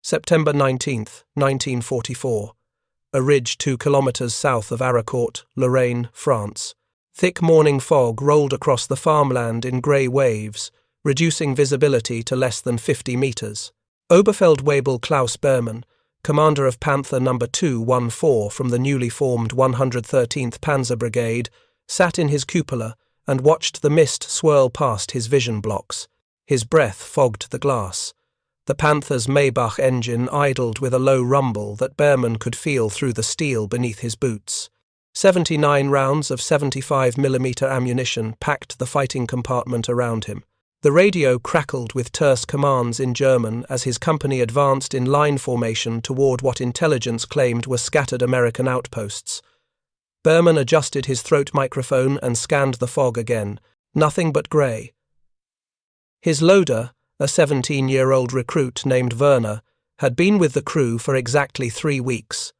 September 19, 1944. A ridge 2 kilometers south of Arracourt, Lorraine, France. Thick morning fog rolled across the farmland in grey waves, reducing visibility to less than 50 meters. Oberfeldwebel Klaus Behrmann, commander of Panther No. 214 from the newly formed 113th Panzer Brigade, sat in his cupola and watched the mist swirl past his vision blocks. His breath fogged the glass. The Panther's Maybach engine idled with a low rumble that Behrmann could feel through the steel beneath his boots. 79 rounds of 75mm ammunition packed the fighting compartment around him. The radio crackled with terse commands in German as his company advanced in line formation toward what intelligence claimed were scattered American outposts. Behrmann adjusted his throat microphone and scanned the fog again. Nothing but grey. His loader, a 17-year-old recruit named Werner, had been with the crew for exactly 3 weeks.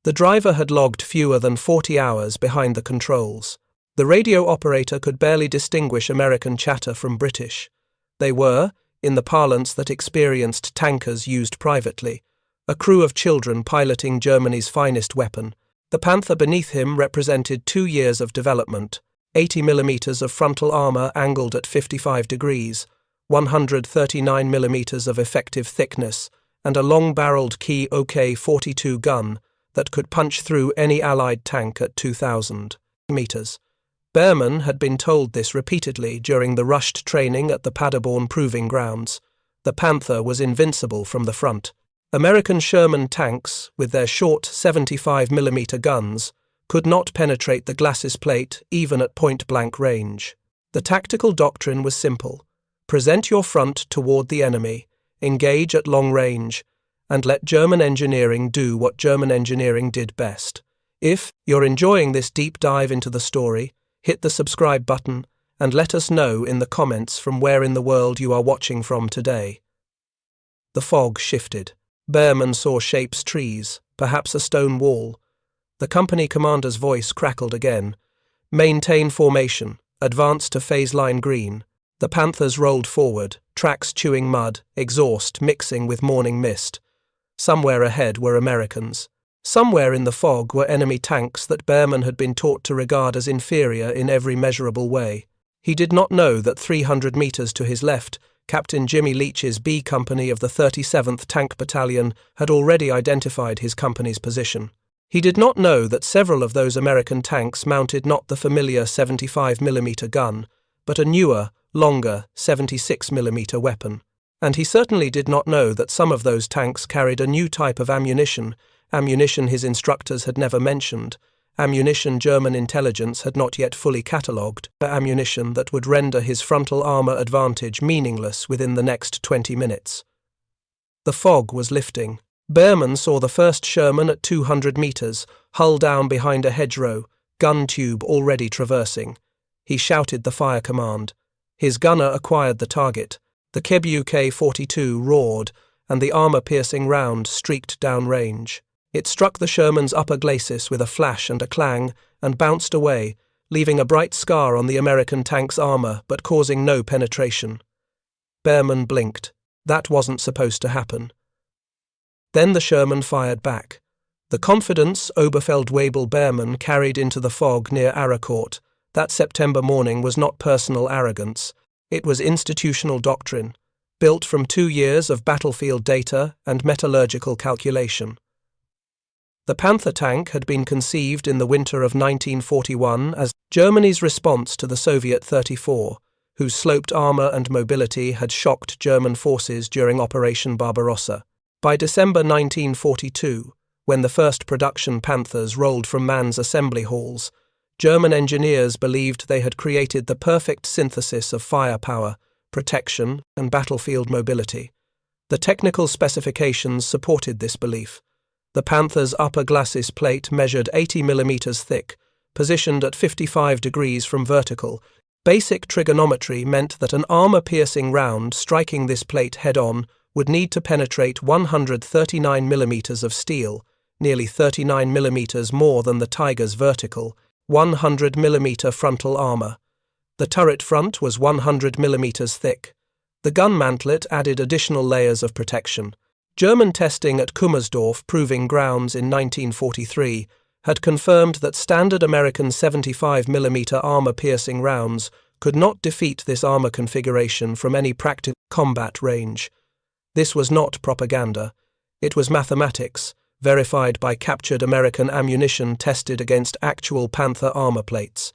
The driver had logged fewer than 40 hours behind the controls. The radio operator could barely distinguish American chatter from British. They were, in the parlance that experienced tankers used privately, a crew of children piloting Germany's finest weapon. The Panther beneath him represented 2 years of development, 80mm of frontal armor angled at 55 degrees, 139mm of effective thickness, and a long-barreled Key OK-42 gun that could punch through any Allied tank at 2,000 meters. Behrmann had been told this repeatedly during the rushed training at the Paderborn Proving Grounds. The Panther was invincible from the front. American Sherman tanks, with their short 75mm guns, could not penetrate the glacis plate even at point-blank range. The tactical doctrine was simple. Present your front toward the enemy, engage at long range, and let German engineering do what German engineering did best. If you're enjoying this deep dive into the story, hit the subscribe button and let us know in the comments from where in the world you are watching from today. The fog shifted. Behrmann saw shapes, trees, perhaps a stone wall. The company commander's voice crackled again. Maintain formation, advance to phase line green. The Panthers rolled forward, tracks chewing mud, exhaust mixing with morning mist. Somewhere ahead were Americans. Somewhere in the fog were enemy tanks that Behrmann had been taught to regard as inferior in every measurable way. He did not know that 300 meters to his left, Captain Jimmy Leach's B Company of the 37th Tank Battalion had already identified his company's position. He did not know that several of those American tanks mounted not the familiar 75mm gun, but a newer, longer 76mm weapon. And he certainly did not know that some of those tanks carried a new type of ammunition his instructors had never mentioned, ammunition German intelligence had not yet fully catalogued, ammunition that would render his frontal armor advantage meaningless within the next 20 minutes. The fog was lifting. Behrmann saw the first Sherman at 200 meters, hull down behind a hedgerow, gun tube already traversing. He shouted the fire command. His gunner acquired the target. The UK-42 roared, and the armor-piercing round streaked downrange. It struck the Sherman's upper glacis with a flash and a clang, and bounced away, leaving a bright scar on the American tank's armor but causing no penetration. Behrmann blinked. That wasn't supposed to happen. Then the Sherman fired back. The confidence Oberfeldwebel Behrmann carried into the fog near Arracourt that September morning was not personal arrogance. It was institutional doctrine, built from 2 years of battlefield data and metallurgical calculation. The Panther tank had been conceived in the winter of 1941 as Germany's response to the Soviet 34, whose sloped armor and mobility had shocked German forces during Operation Barbarossa. By December 1942, when the first production Panthers rolled from Mann's assembly halls, German engineers believed they had created the perfect synthesis of firepower, protection, and battlefield mobility. The technical specifications supported this belief. The Panther's upper glacis plate measured 80mm thick, positioned at 55 degrees from vertical. Basic trigonometry meant that an armor-piercing round striking this plate head-on would need to penetrate 139mm of steel, nearly 39mm more than the Tiger's vertical, 100mm frontal armor. The turret front was 100mm thick. The gun mantlet added additional layers of protection. German testing at Kummersdorf Proving Grounds in 1943 had confirmed that standard American 75mm armor-piercing rounds could not defeat this armor configuration from any practical combat range. This was not propaganda. It was mathematics, verified by captured American ammunition tested against actual Panther armor plates.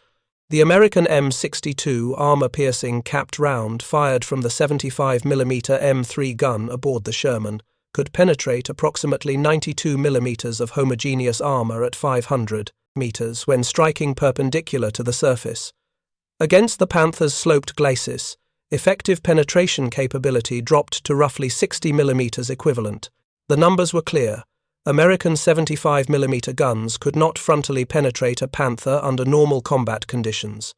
The American M62 armor-piercing capped round fired from the 75mm M3 gun aboard the Sherman could penetrate approximately 92 millimeters of homogeneous armor at 500 meters when striking perpendicular to the surface. Against the Panther's sloped glacis, effective penetration capability dropped to roughly 60 millimeters equivalent. The numbers were clear. American 75mm guns could not frontally penetrate a Panther under normal combat conditions.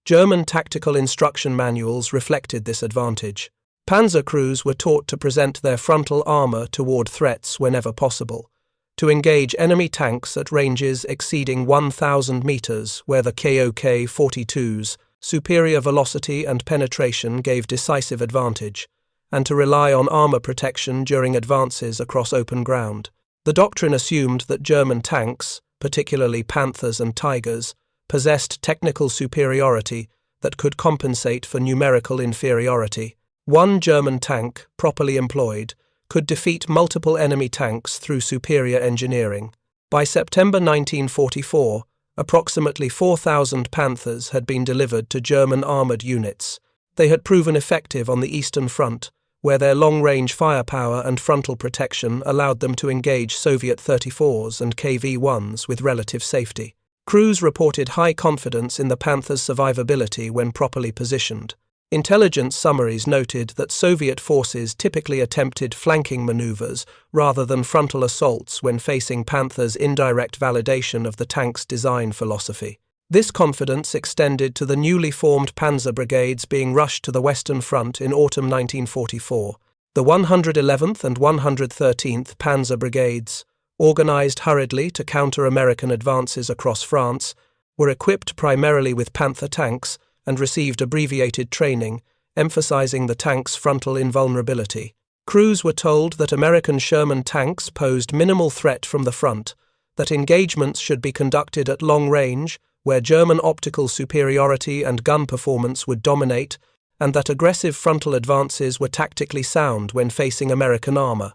German tactical instruction manuals reflected this advantage. Panzer crews were taught to present their frontal armor toward threats whenever possible, to engage enemy tanks at ranges exceeding 1,000 meters where the KOK-42's superior velocity and penetration gave decisive advantage, and to rely on armor protection during advances across open ground. The doctrine assumed that German tanks, particularly Panthers and Tigers, possessed technical superiority that could compensate for numerical inferiority. One German tank, properly employed, could defeat multiple enemy tanks through superior engineering. By September 1944, approximately 4,000 Panthers had been delivered to German armored units. They had proven effective on the Eastern Front, where their long-range firepower and frontal protection allowed them to engage Soviet 34s and KV-1s with relative safety. Crews reported high confidence in the Panther's survivability when properly positioned. Intelligence summaries noted that Soviet forces typically attempted flanking maneuvers rather than frontal assaults when facing Panther's indirect validation of the tank's design philosophy. This confidence extended to the newly formed Panzer brigades being rushed to the Western Front in autumn 1944. The 111th and 113th Panzer Brigades, organized hurriedly to counter American advances across France, were equipped primarily with Panther tanks and received abbreviated training, emphasizing the tank's frontal invulnerability. Crews were told that American Sherman tanks posed minimal threat from the front, that engagements should be conducted at long range, where German optical superiority and gun performance would dominate, and that aggressive frontal advances were tactically sound when facing American armor.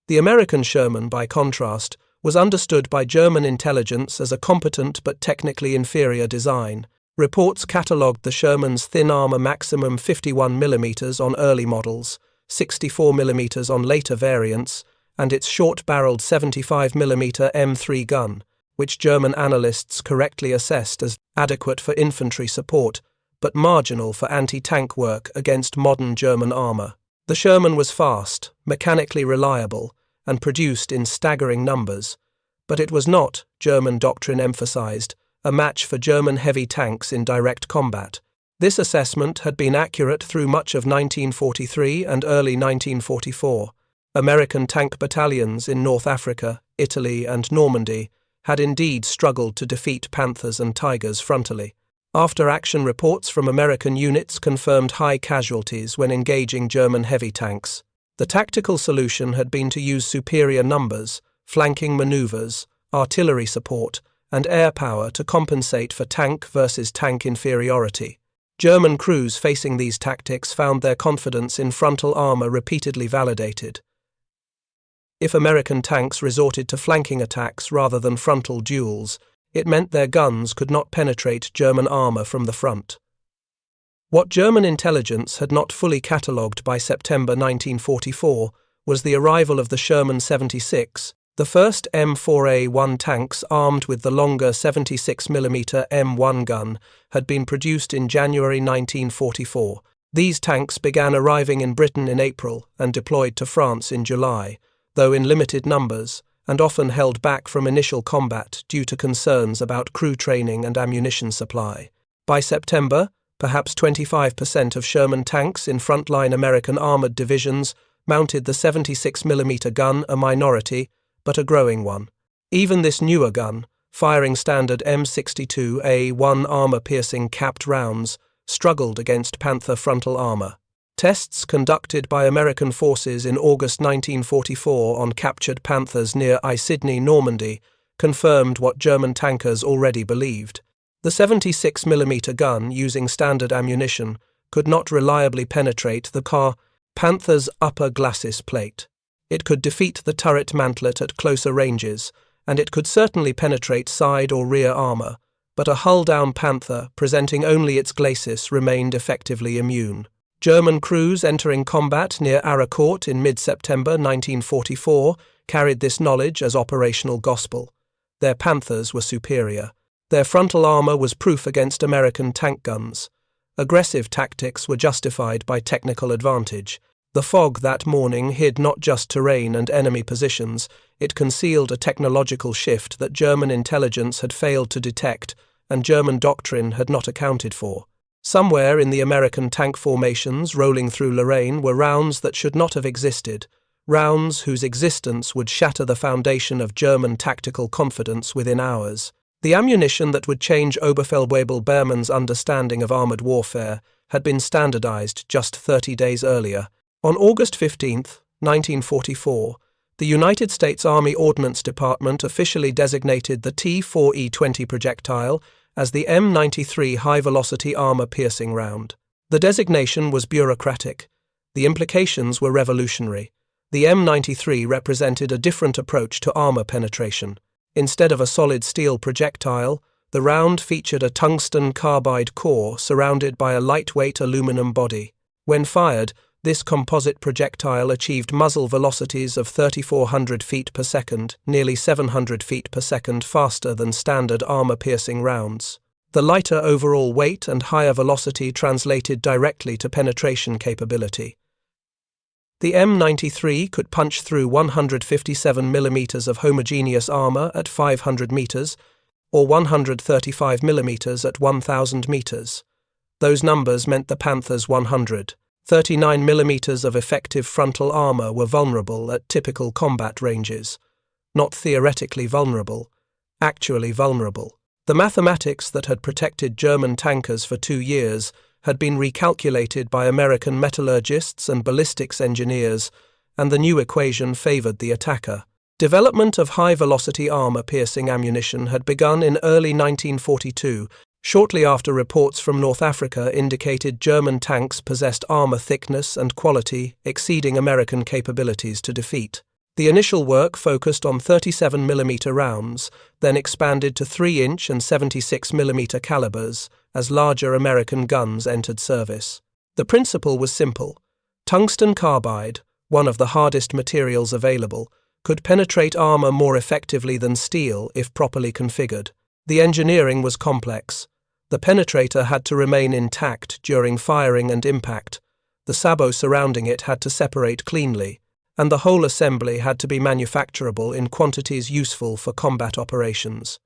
The American Sherman, by contrast, was understood by German intelligence as a competent but technically inferior design. Reports catalogued the Sherman's thin armor maximum 51 mm on early models, 64 mm on later variants, and its short-barreled 75mm M3 gun, which German analysts correctly assessed as adequate for infantry support, but marginal for anti-tank work against modern German armor. The Sherman was fast, mechanically reliable, and produced in staggering numbers, but it was not, German doctrine emphasized, a match for German heavy tanks in direct combat. This assessment had been accurate through much of 1943 and early 1944. American tank battalions in North Africa, Italy, and Normandy had indeed struggled to defeat Panthers and Tigers frontally. After-action reports from American units confirmed high casualties when engaging German heavy tanks. The tactical solution had been to use superior numbers, flanking maneuvers, artillery support, and air power to compensate for tank versus tank inferiority. German crews facing these tactics found their confidence in frontal armor repeatedly validated. If American tanks resorted to flanking attacks rather than frontal duels, it meant their guns could not penetrate German armor from the front. What German intelligence had not fully catalogued by September 1944 was the arrival of the Sherman 76, the first M4A1 tanks armed with the longer 76mm M1 gun had been produced in January 1944. These tanks began arriving in Britain in April and deployed to France in July, though in limited numbers, and often held back from initial combat due to concerns about crew training and ammunition supply. By September, perhaps 25% of Sherman tanks in frontline American armored divisions mounted the 76mm gun, a minority, but a growing one. Even this newer gun, firing standard M62A1 armor-piercing capped rounds, struggled against Panther frontal armor. Tests conducted by American forces in August 1944 on captured Panthers near Isigny, Normandy, confirmed what German tankers already believed. The 76mm gun, using standard ammunition, could not reliably penetrate the Panther's upper glacis plate. It could defeat the turret mantlet at closer ranges, and it could certainly penetrate side or rear armor, but a hull-down Panther, presenting only its glacis, remained effectively immune. German crews entering combat near Arracourt in mid-September 1944 carried this knowledge as operational gospel. Their Panthers were superior. Their frontal armor was proof against American tank guns. Aggressive tactics were justified by technical advantage. The fog that morning hid not just terrain and enemy positions, it concealed a technological shift that German intelligence had failed to detect and German doctrine had not accounted for. Somewhere in the American tank formations rolling through Lorraine were rounds that should not have existed, rounds whose existence would shatter the foundation of German tactical confidence within hours. The ammunition that would change Oberfeldwebel Behrmann's understanding of armored warfare had been standardized just 30 days earlier. On August 15, 1944, the United States Army Ordnance Department officially designated the T-4E-20 projectile as the M93 high-velocity armor-piercing round. The designation was bureaucratic. The implications were revolutionary. The M93 represented a different approach to armor penetration. Instead of a solid steel projectile, the round featured a tungsten carbide core surrounded by a lightweight aluminum body. When fired, this composite projectile achieved muzzle velocities of 3,400 feet per second, nearly 700 feet per second faster than standard armor-piercing rounds. The lighter overall weight and higher velocity translated directly to penetration capability. The M93 could punch through 157 millimeters of homogeneous armor at 500 meters, or 135 millimeters at 1,000 meters. Those numbers meant the Panther's 139 millimeters of effective frontal armor were vulnerable at typical combat ranges. Not theoretically vulnerable, actually vulnerable. The mathematics that had protected German tankers for 2 years had been recalculated by American metallurgists and ballistics engineers, and the new equation favored the attacker. Development of high-velocity armor-piercing ammunition had begun in early 1942, shortly after reports from North Africa indicated German tanks possessed armor thickness and quality exceeding American capabilities to defeat. The initial work focused on 37mm rounds, then expanded to 3-inch and 76mm calibers as larger American guns entered service. The principle was simple. Tungsten carbide, one of the hardest materials available, could penetrate armor more effectively than steel if properly configured. The engineering was complex. The penetrator had to remain intact during firing and impact. The sabot surrounding it had to separate cleanly, and the whole assembly had to be manufacturable in quantities useful for combat operations.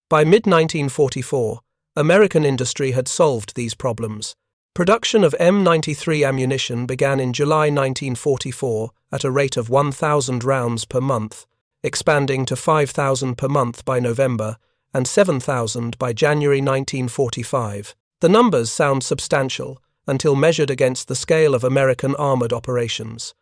By mid-1944, American industry had solved these problems. Production of M93 ammunition began in July 1944 at a rate of 1,000 rounds per month, expanding to 5,000 per month by November and 7,000 by January 1945. The numbers sound substantial until measured against the scale of American armored operations.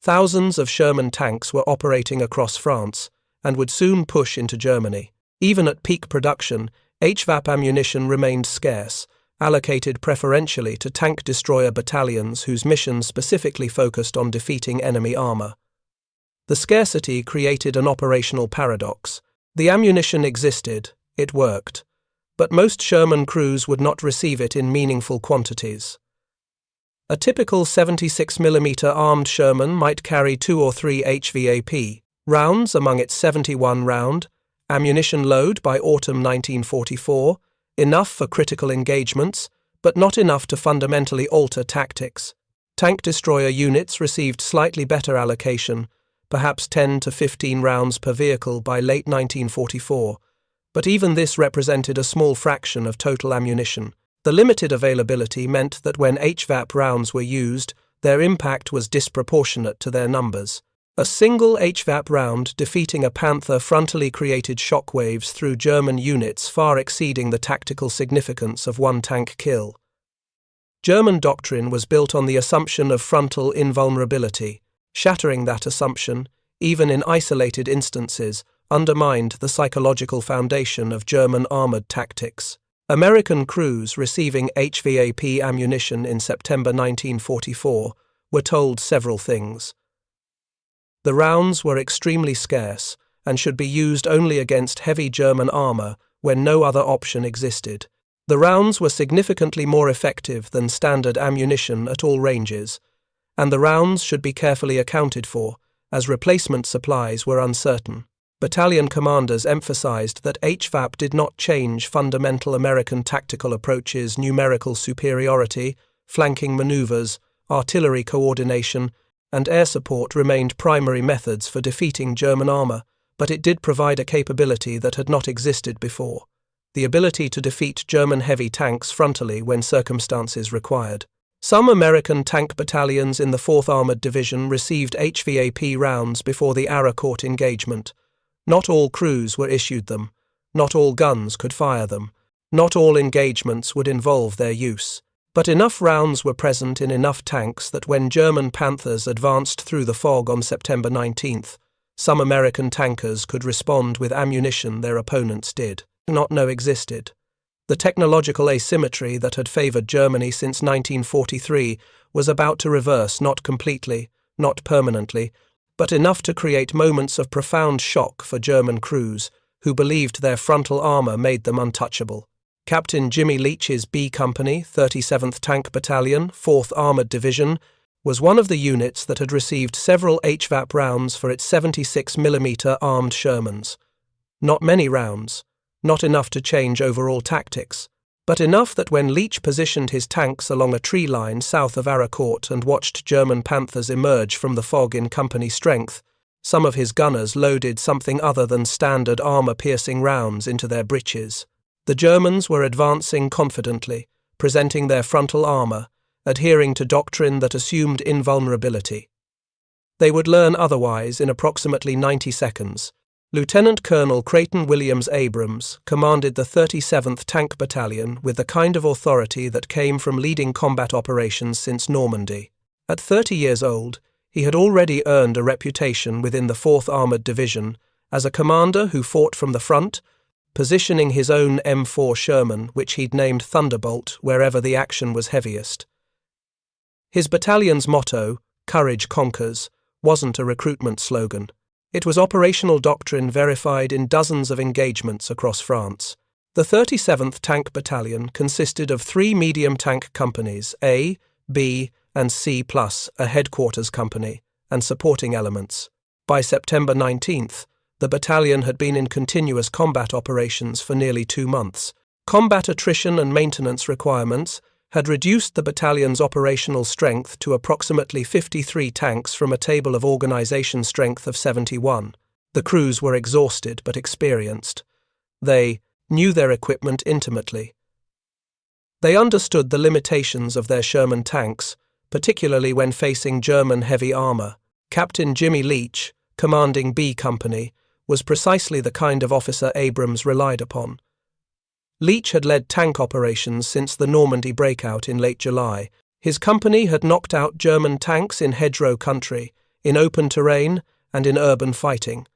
Thousands of Sherman tanks were operating across France and would soon push into Germany. Even at peak production, HVAP ammunition remained scarce, allocated preferentially to tank destroyer battalions whose mission specifically focused on defeating enemy armor. The scarcity created an operational paradox. The ammunition existed, it worked, but most Sherman crews would not receive it in meaningful quantities. A typical 76mm armed Sherman might carry 2 or 3 HVAP rounds among its 71-round ammunition load by autumn 1944, enough for critical engagements, but not enough to fundamentally alter tactics. Tank destroyer units received slightly better allocation, perhaps 10 to 15 rounds per vehicle by late 1944, but even this represented a small fraction of total ammunition. The limited availability meant that when HVAP rounds were used, their impact was disproportionate to their numbers. A single HVAP round defeating a Panther frontally created shockwaves through German units far exceeding the tactical significance of one tank kill. German doctrine was built on the assumption of frontal invulnerability. Shattering that assumption, even in isolated instances, undermined the psychological foundation of German armored tactics. American crews receiving HVAP ammunition in September 1944 were told several things. The rounds were extremely scarce and should be used only against heavy German armor when no other option existed. The rounds were significantly more effective than standard ammunition at all ranges, and the rounds should be carefully accounted for, as replacement supplies were uncertain. Battalion commanders emphasized that HVAP did not change fundamental American tactical approaches, numerical superiority, flanking maneuvers, artillery coordination, and air support remained primary methods for defeating German armor, but it did provide a capability that had not existed before: the ability to defeat German heavy tanks frontally when circumstances required. Some American tank battalions in the 4th Armored Division received HVAP rounds before the Arracourt engagement. Not all crews were issued them. Not all guns could fire them. Not all engagements would involve their use. But enough rounds were present in enough tanks that when German Panthers advanced through the fog on September 19th, some American tankers could respond with ammunition their opponents did not know existed. The technological asymmetry that had favored Germany since 1943 was about to reverse, not completely, not permanently, but enough to create moments of profound shock for German crews, who believed their frontal armor made them untouchable. Captain Jimmy Leach's B Company, 37th Tank Battalion, 4th Armored Division, was one of the units that had received several HVAP rounds for its 76mm armed Shermans. Not many rounds, not enough to change overall tactics, but enough that when Leach positioned his tanks along a tree line south of Arracourt and watched German Panthers emerge from the fog in company strength, some of his gunners loaded something other than standard armor-piercing rounds into their breeches. The Germans were advancing confidently, presenting their frontal armor, adhering to doctrine that assumed invulnerability. They would learn otherwise in approximately 90 seconds. Lieutenant Colonel Creighton Williams Abrams commanded the 37th Tank Battalion with the kind of authority that came from leading combat operations since Normandy. At 30 years old, he had already earned a reputation within the 4th Armored Division as a commander who fought from the front, positioning his own M4 Sherman, which he'd named Thunderbolt, wherever the action was heaviest. His battalion's motto, "Courage Conquers," wasn't a recruitment slogan. It was operational doctrine verified in dozens of engagements across France. The 37th Tank Battalion consisted of 3 medium tank companies, A, B, and C+, a headquarters company, and supporting elements. By September 19th, the battalion had been in continuous combat operations for nearly 2 months. Combat attrition and maintenance requirements had reduced the battalion's operational strength to approximately 53 tanks from a table of organization strength of 71. The crews were exhausted but experienced. They knew their equipment intimately. They understood the limitations of their Sherman tanks, particularly when facing German heavy armor. Captain Jimmy Leach, commanding B Company, was precisely the kind of officer Abrams relied upon. Leach had led tank operations since the Normandy breakout in late July. His company had knocked out German tanks in hedgerow country, in open terrain, and in urban fighting.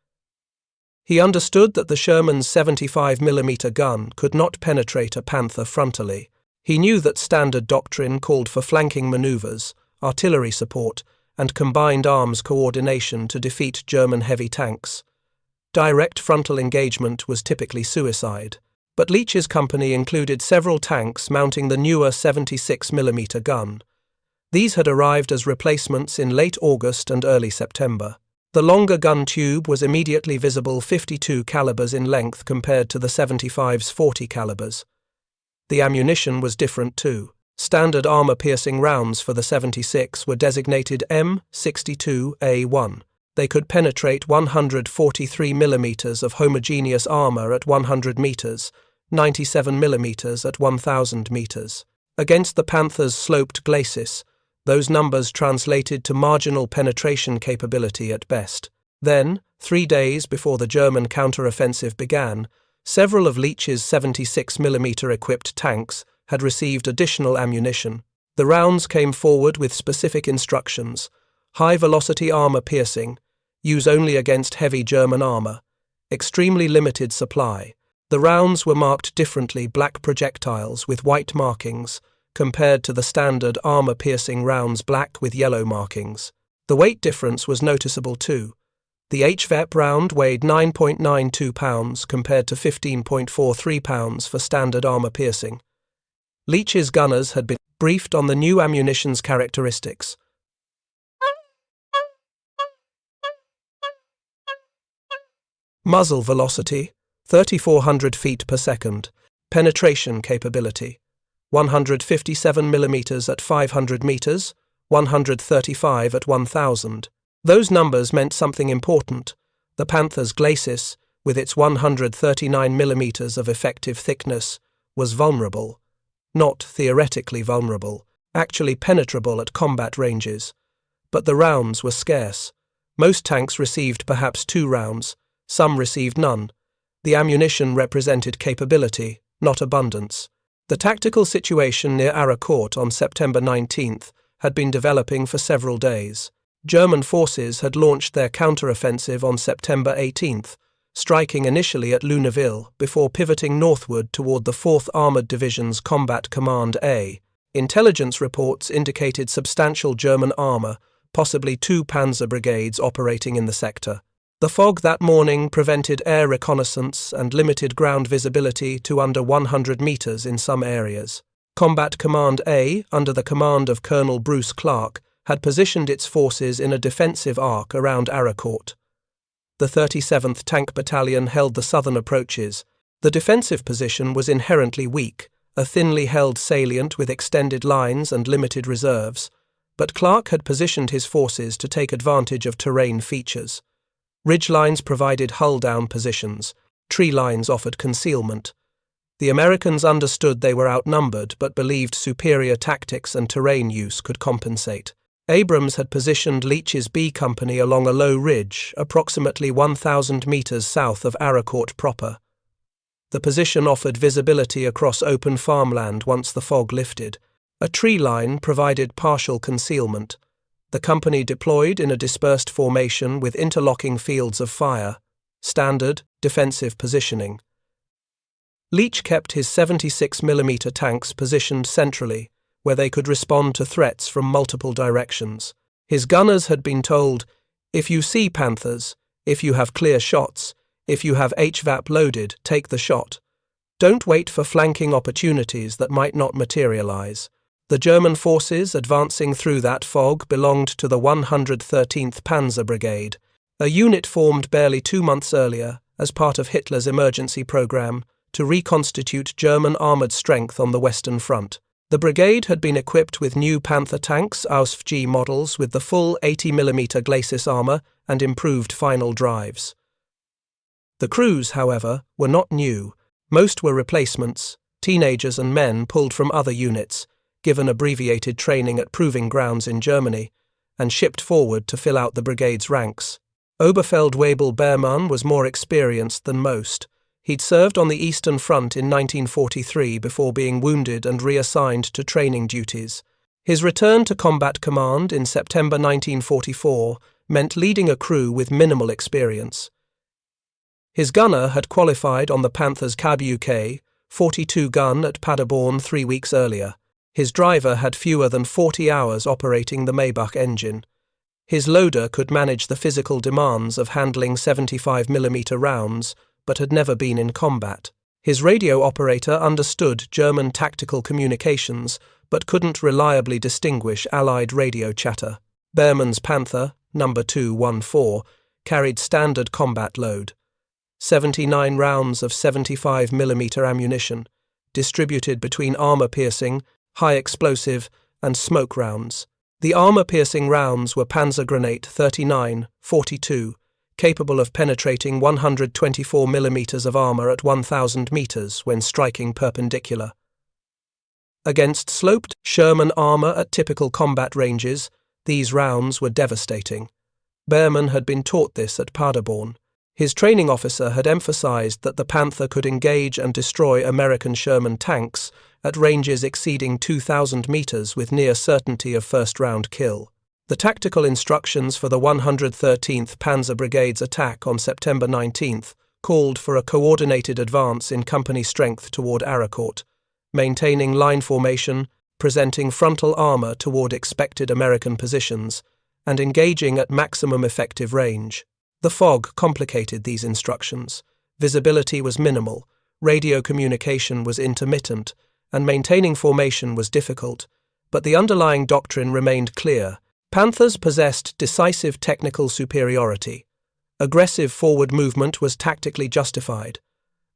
He understood that the Sherman's 75mm gun could not penetrate a Panther frontally. He knew that standard doctrine called for flanking maneuvers, artillery support, and combined arms coordination to defeat German heavy tanks. Direct frontal engagement was typically suicide. But Leach's company included several tanks mounting the newer 76mm gun. These had arrived as replacements in late August and early September. The longer gun tube was immediately visible 52 calibers in length compared to the 75's 40 calibers. The ammunition was different too. Standard armor-piercing rounds for the 76 were designated M92A1. They could penetrate 143mm of homogeneous armor at 100 meters, 97mm at 1,000 meters. Against the Panther's sloped glacis, those numbers translated to marginal penetration capability at best. Then, 3 days before the German counter-offensive began, several of Leach's 76mm equipped tanks had received additional ammunition. The rounds came forward with specific instructions: high-velocity armor piercing, use only against heavy German armor, extremely limited supply. The rounds were marked differently, black projectiles with white markings, compared to the standard armor-piercing rounds black with yellow markings. The weight difference was noticeable too. The HVAP round weighed 9.92 pounds compared to 15.43 pounds for standard armor-piercing. Leach's gunners had been briefed on the new ammunition's characteristics. Muzzle velocity, 3,400 feet per second. Penetration capability, 157mm at 500 meters, 135 at 1,000. Those numbers meant something important. The Panther's glacis, with its 139mm of effective thickness, was vulnerable. Not theoretically vulnerable, actually penetrable at combat ranges. But the rounds were scarce. Most tanks received perhaps 2 rounds, some received none. The ammunition represented capability, not abundance. The tactical situation near Arracourt on September 19th had been developing for several days. German forces had launched their counter-offensive on September 18th, striking initially at Luneville before pivoting northward toward the 4th Armored Division's Combat Command A. Intelligence reports indicated substantial German armor, possibly 2 panzer brigades operating in the sector. The fog that morning prevented air reconnaissance and limited ground visibility to under 100 meters in some areas. Combat Command A, under the command of Colonel Bruce Clark, had positioned its forces in a defensive arc around Arracourt. The 37th Tank Battalion held the southern approaches. The defensive position was inherently weak, a thinly held salient with extended lines and limited reserves, but Clark had positioned his forces to take advantage of terrain features. Ridge lines provided hull-down positions. Tree lines offered concealment. The Americans understood they were outnumbered but believed superior tactics and terrain use could compensate. Abrams had positioned Leach's B Company along a low ridge, approximately 1,000 meters south of Arracourt proper. The position offered visibility across open farmland once the fog lifted. A tree line provided partial concealment. The company deployed in a dispersed formation with interlocking fields of fire, standard defensive positioning. Leach kept his 76mm tanks positioned centrally, where they could respond to threats from multiple directions. His gunners had been told, "If you see Panthers, if you have clear shots, if you have HVAP loaded, take the shot. Don't wait for flanking opportunities that might not materialize." The German forces advancing through that fog belonged to the 113th Panzer Brigade, a unit formed barely 2 months earlier as part of Hitler's emergency program to reconstitute German armored strength on the Western Front. The brigade had been equipped with new Panther tanks, AUSF-G models with the full 80mm glacis armor and improved final drives. The crews, however, were not new. Most were replacements, teenagers and men pulled from other units, given abbreviated training at proving grounds in Germany, and shipped forward to fill out the brigade's ranks. Oberfeldwebel Beermann was more experienced than most. He'd served on the Eastern Front in 1943 before being wounded and reassigned to training duties. His return to combat command in September 1944 meant leading a crew with minimal experience. His gunner had qualified on the Panther's Cab UK 42 gun at Paderborn 3 weeks earlier. His driver had fewer than 40 hours operating the Maybach engine. His loader could manage the physical demands of handling 75mm rounds, but had never been in combat. His radio operator understood German tactical communications, but couldn't reliably distinguish Allied radio chatter. Beermann's Panther, No. 214, carried standard combat load. 79 rounds of 75mm ammunition, distributed between armor-piercing, high-explosive, and smoke rounds. The armor-piercing rounds were Panzergranate 39-42, capable of penetrating 124mm of armor at 1,000 meters when striking perpendicular. Against sloped Sherman armor at typical combat ranges, these rounds were devastating. Beermann had been taught this at Paderborn. His training officer had emphasized that the Panther could engage and destroy American Sherman tanks at ranges exceeding 2,000 meters with near certainty of first-round kill. The tactical instructions for the 113th Panzer Brigade's attack on September 19th called for a coordinated advance in company strength toward Arracourt, maintaining line formation, presenting frontal armor toward expected American positions, and engaging at maximum effective range. The fog complicated these instructions. Visibility was minimal, radio communication was intermittent, and maintaining formation was difficult, but the underlying doctrine remained clear. Panthers possessed decisive technical superiority. Aggressive forward movement was tactically justified.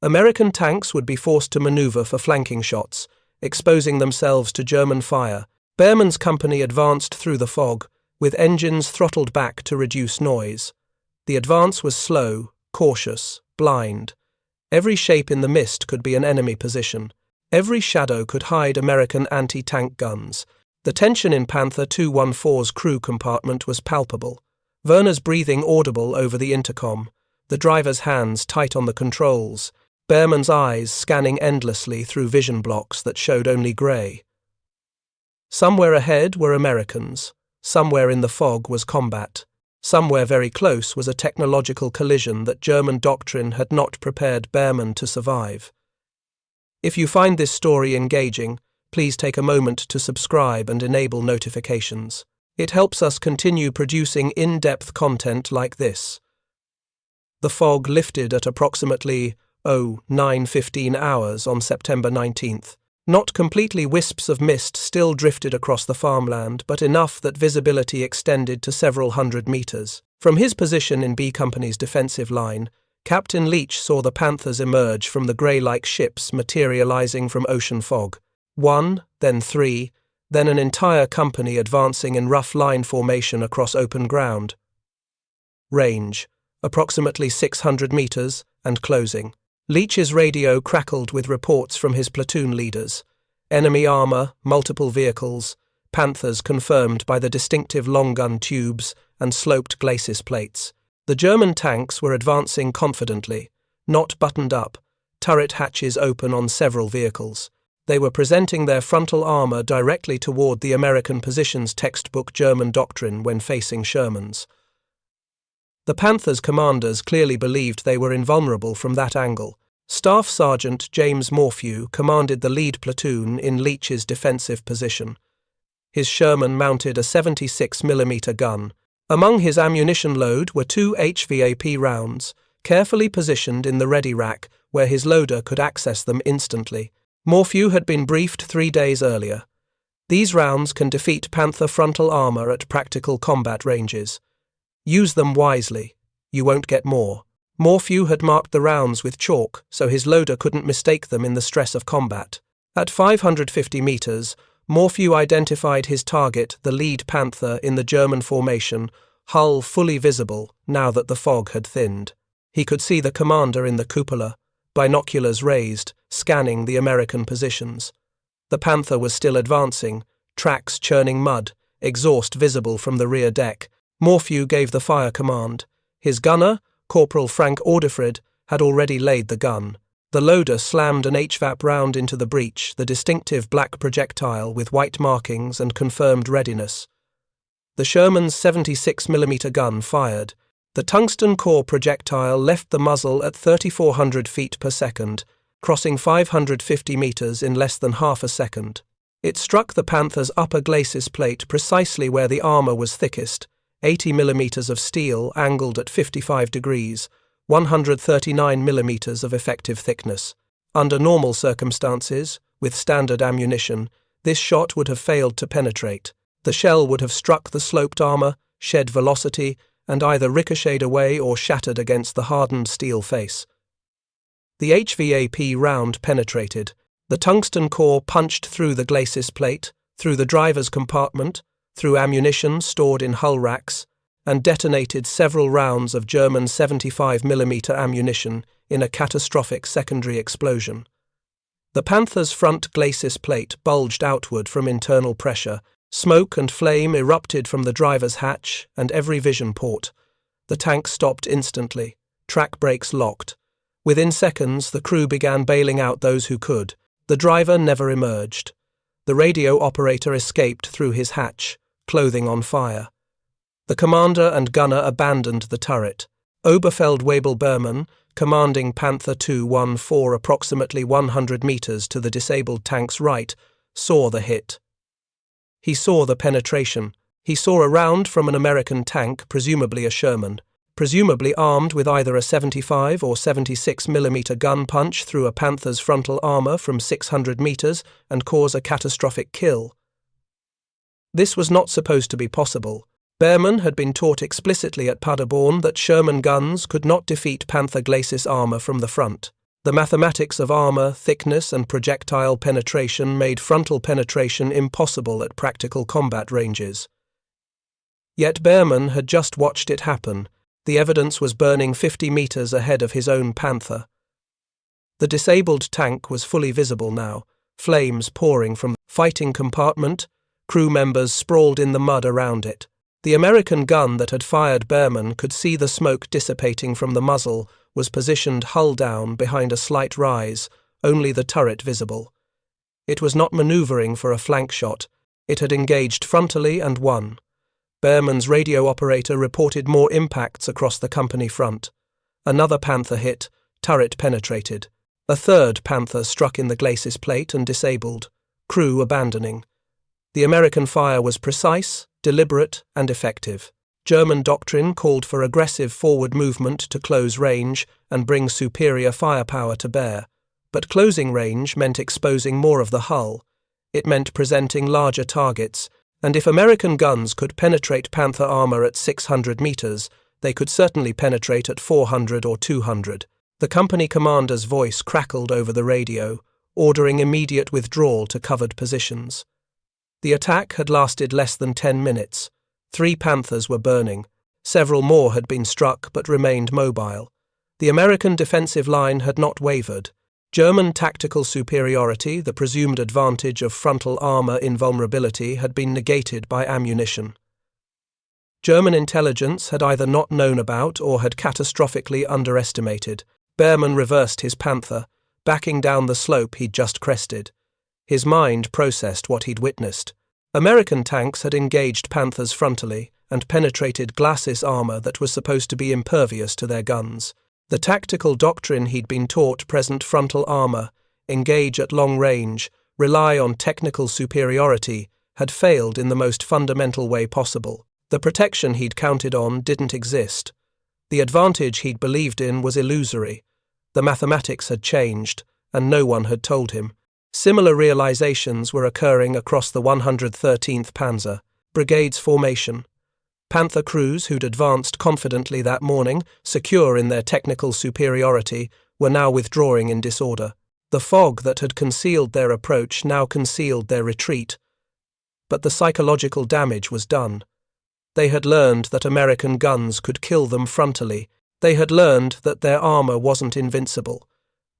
American tanks would be forced to maneuver for flanking shots, exposing themselves to German fire. Behrman's company advanced through the fog, with engines throttled back to reduce noise. The advance was slow, cautious, blind. Every shape in the mist could be an enemy position. Every shadow could hide American anti-tank guns. The tension in Panther 214's crew compartment was palpable. Werner's breathing audible over the intercom, the driver's hands tight on the controls, Behrman's eyes scanning endlessly through vision blocks that showed only grey. Somewhere ahead were Americans. Somewhere in the fog was combat. Somewhere very close was a technological collision that German doctrine had not prepared Behrman to survive. If you find this story engaging, please take a moment to subscribe and enable notifications. It helps us continue producing in-depth content like this. The fog lifted at approximately 9:15 hours on September 19th. Not completely, wisps of mist still drifted across the farmland, but enough that visibility extended to several hundred meters. From his position in B Company's defensive line, Captain Leach saw the Panthers emerge from the grey-like ships materializing from ocean fog. One, then three, then an entire company advancing in rough line formation across open ground. Range, approximately 600 meters, and closing. Leach's radio crackled with reports from his platoon leaders. Enemy armor, multiple vehicles, Panthers confirmed by the distinctive long gun tubes and sloped glacis plates. The German tanks were advancing confidently, not buttoned up, turret hatches open on several vehicles. They were presenting their frontal armor directly toward the American positions textbook German doctrine when facing Shermans. The Panthers' commanders clearly believed they were invulnerable from that angle. Staff Sergeant James Morphew commanded the lead platoon in Leach's defensive position. His Sherman mounted a 76mm gun. Among his ammunition load were 2 HVAP rounds, carefully positioned in the ready rack where his loader could access them instantly. Morphew had been briefed 3 days earlier. These rounds can defeat Panther frontal armor at practical combat ranges. Use them wisely. You won't get more. Morphew had marked the rounds with chalk, so his loader couldn't mistake them in the stress of combat. At 550 meters, Morphew identified his target, the lead Panther in the German formation, hull fully visible now that the fog had thinned. He could see the commander in the cupola, binoculars raised, scanning the American positions. The Panther was still advancing, tracks churning mud, exhaust visible from the rear deck. Morphew gave the fire command. His gunner, Corporal Frank Ordefrid, had already laid the gun. The loader slammed an HVAP round into the breech, the distinctive black projectile with white markings and confirmed readiness. The Sherman's 76mm gun fired. The tungsten-core projectile left the muzzle at 3,400 feet per second, crossing 550 meters in less than half a second. It struck the Panther's upper glacis plate precisely where the armor was thickest, 80 millimeters of steel angled at 55 degrees, 139 millimeters of effective thickness. Under normal circumstances, with standard ammunition, this shot would have failed to penetrate. The shell would have struck the sloped armor, shed velocity, and either ricocheted away or shattered against the hardened steel face. The HVAP round penetrated. The tungsten core punched through the glacis plate, through the driver's compartment, through ammunition stored in hull racks, and detonated several rounds of German 75mm ammunition in a catastrophic secondary explosion. The Panther's front glacis plate bulged outward from internal pressure. Smoke and flame erupted from the driver's hatch and every vision port. The tank stopped instantly, track brakes locked. Within seconds, the crew began bailing out those who could. The driver never emerged. The radio operator escaped through his hatch, clothing on fire. The commander and gunner abandoned the turret. Oberfeldwebel Berman, commanding Panther 214 approximately 100 meters to the disabled tank's right, saw the hit. He saw the penetration. He saw a round from an American tank, presumably a Sherman, presumably armed with either a 75 or 76mm gun punch through a Panther's frontal armor from 600 meters and cause a catastrophic kill. This was not supposed to be possible. Berman had been taught explicitly at Paderborn that Sherman guns could not defeat Panther glacis armor from the front. The mathematics of armor, thickness, and projectile penetration made frontal penetration impossible at practical combat ranges. Yet Berman had just watched it happen. The evidence was burning 50 meters ahead of his own Panther. The disabled tank was fully visible now, flames pouring from the fighting compartment, crew members sprawled in the mud around it. The American gun that had fired Berman could see the smoke dissipating from the muzzle, was positioned hull down behind a slight rise, only the turret visible. It was not maneuvering for a flank shot. It had engaged frontally and won. Berman's radio operator reported more impacts across the company front. Another Panther hit, turret penetrated. A third Panther struck in the glacis plate and disabled, crew abandoning. The American fire was precise, deliberate, and effective. German doctrine called for aggressive forward movement to close range and bring superior firepower to bear, but closing range meant exposing more of the hull. It meant presenting larger targets, and if American guns could penetrate Panther armor at 600 meters, they could certainly penetrate at 400 or 200. The company commander's voice crackled over the radio, ordering immediate withdrawal to covered positions. The attack had lasted less than 10 minutes. 3 Panthers were burning. Several more had been struck but remained mobile. The American defensive line had not wavered. German tactical superiority, the presumed advantage of frontal armor invulnerability, had been negated by ammunition. German intelligence had either not known about or had catastrophically underestimated. Berman reversed his Panther, backing down the slope he'd just crested. His mind processed what he'd witnessed. American tanks had engaged Panthers frontally and penetrated glacis armor that was supposed to be impervious to their guns. The tactical doctrine he'd been taught present frontal armor, engage at long range, rely on technical superiority, had failed in the most fundamental way possible. The protection he'd counted on didn't exist. The advantage he'd believed in was illusory. The mathematics had changed, and no one had told him. Similar realizations were occurring across the 113th Panzer, brigade's formation. Panther crews who'd advanced confidently that morning, secure in their technical superiority, were now withdrawing in disorder. The fog that had concealed their approach now concealed their retreat. But the psychological damage was done. They had learned that American guns could kill them frontally. They had learned that their armor wasn't invincible.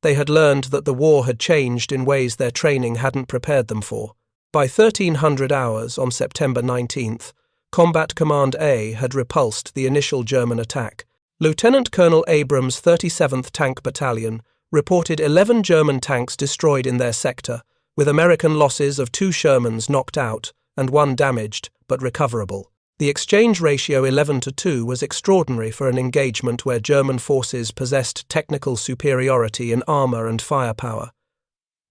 They had learned that the war had changed in ways their training hadn't prepared them for. By 1300 hours on September 19th, Combat Command A had repulsed the initial German attack. Lieutenant Colonel Abrams' 37th Tank Battalion reported 11 German tanks destroyed in their sector, with American losses of 2 Shermans knocked out and 1 damaged, but recoverable. The exchange ratio 11-2 was extraordinary for an engagement where German forces possessed technical superiority in armor and firepower.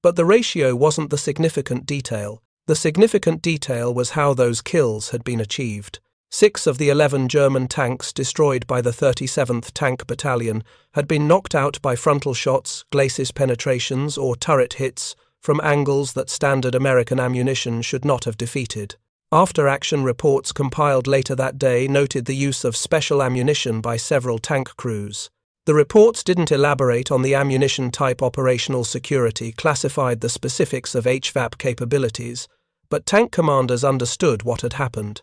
But the ratio wasn't the significant detail. The significant detail was how those kills had been achieved. 6 of the 11 German tanks destroyed by the 37th Tank Battalion had been knocked out by frontal shots, glacis penetrations, or turret hits from angles that standard American ammunition should not have defeated. After-action reports compiled later that day noted the use of special ammunition by several tank crews. The reports didn't elaborate on the ammunition type. Operational security classified the specifics of HVAP capabilities, but tank commanders understood what had happened.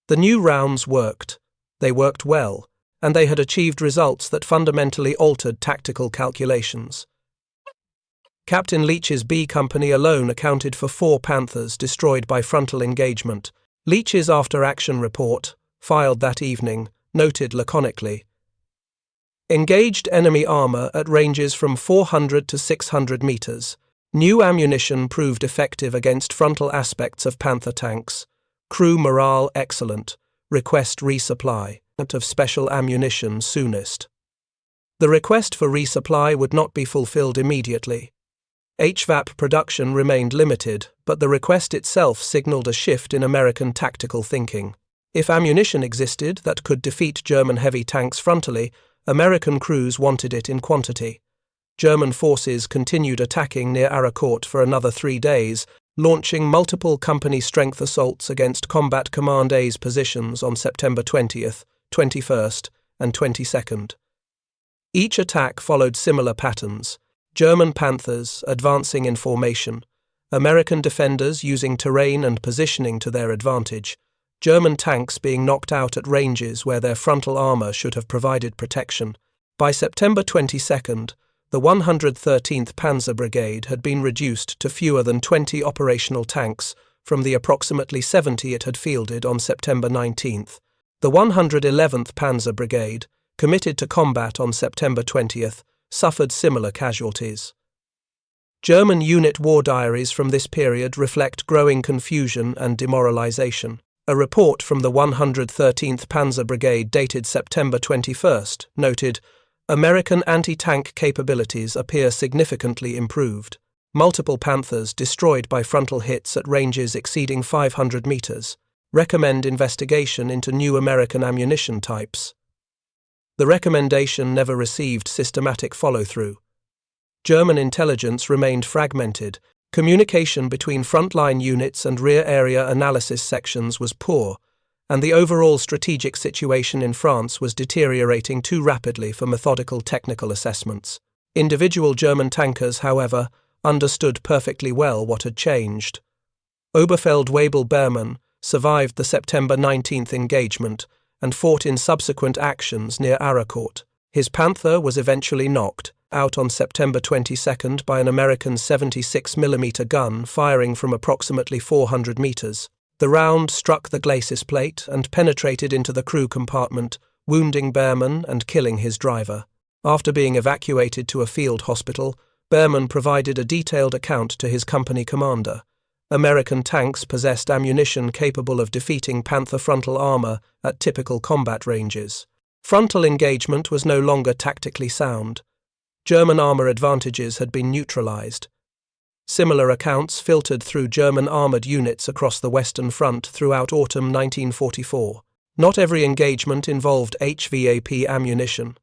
The new rounds worked. They worked well, and they had achieved results that fundamentally altered tactical calculations. Captain Leach's B Company alone accounted for 4 Panthers destroyed by frontal engagement. Leach's after-action report, filed that evening, noted laconically, Engaged enemy armor at ranges from 400 to 600 meters. New ammunition proved effective against frontal aspects of Panther tanks. Crew morale excellent. Request resupply of special ammunition soonest. The request for resupply would not be fulfilled immediately. HVAP production remained limited, but the request itself signaled a shift in American tactical thinking. If ammunition existed that could defeat German heavy tanks frontally, American crews wanted it in quantity. German forces continued attacking near Arracourt for another 3 days, launching multiple company-strength assaults against Combat Command A's positions on September 20th, 21st, and 22nd. Each attack followed similar patterns: German Panthers advancing in formation, American defenders using terrain and positioning to their advantage, German tanks being knocked out at ranges where their frontal armor should have provided protection. By September 22nd, the 113th Panzer Brigade had been reduced to fewer than 20 operational tanks from the approximately 70 it had fielded on September 19th. The 111th Panzer Brigade, committed to combat on September 20th, suffered similar casualties. German unit war diaries from this period reflect growing confusion and demoralization. A report from the 113th Panzer Brigade dated September 21st noted, "American anti-tank capabilities appear significantly improved. Multiple Panthers destroyed by frontal hits at ranges exceeding 500 meters. Recommend investigation into new American ammunition types." The recommendation never received systematic follow-through. German intelligence remained fragmented. Communication between frontline units and rear area analysis sections was poor, and the overall strategic situation in France was deteriorating too rapidly for methodical technical assessments. Individual German tankers, however, understood perfectly well what had changed. Oberfeldwebel Behrmann survived the September 19th engagement and fought in subsequent actions near Arracourt. His Panther was eventually knocked out on September 22nd by an American 76mm gun firing from approximately 400 meters. The round struck the glacis plate and penetrated into the crew compartment, wounding Behrmann and killing his driver. After being evacuated to a field hospital, Behrmann provided a detailed account to his company commander. American tanks possessed ammunition capable of defeating Panther frontal armor at typical combat ranges. Frontal engagement was no longer tactically sound. German armor advantages had been neutralized. Similar accounts filtered through German armored units across the Western Front throughout autumn 1944. Not every engagement involved HVAP ammunition.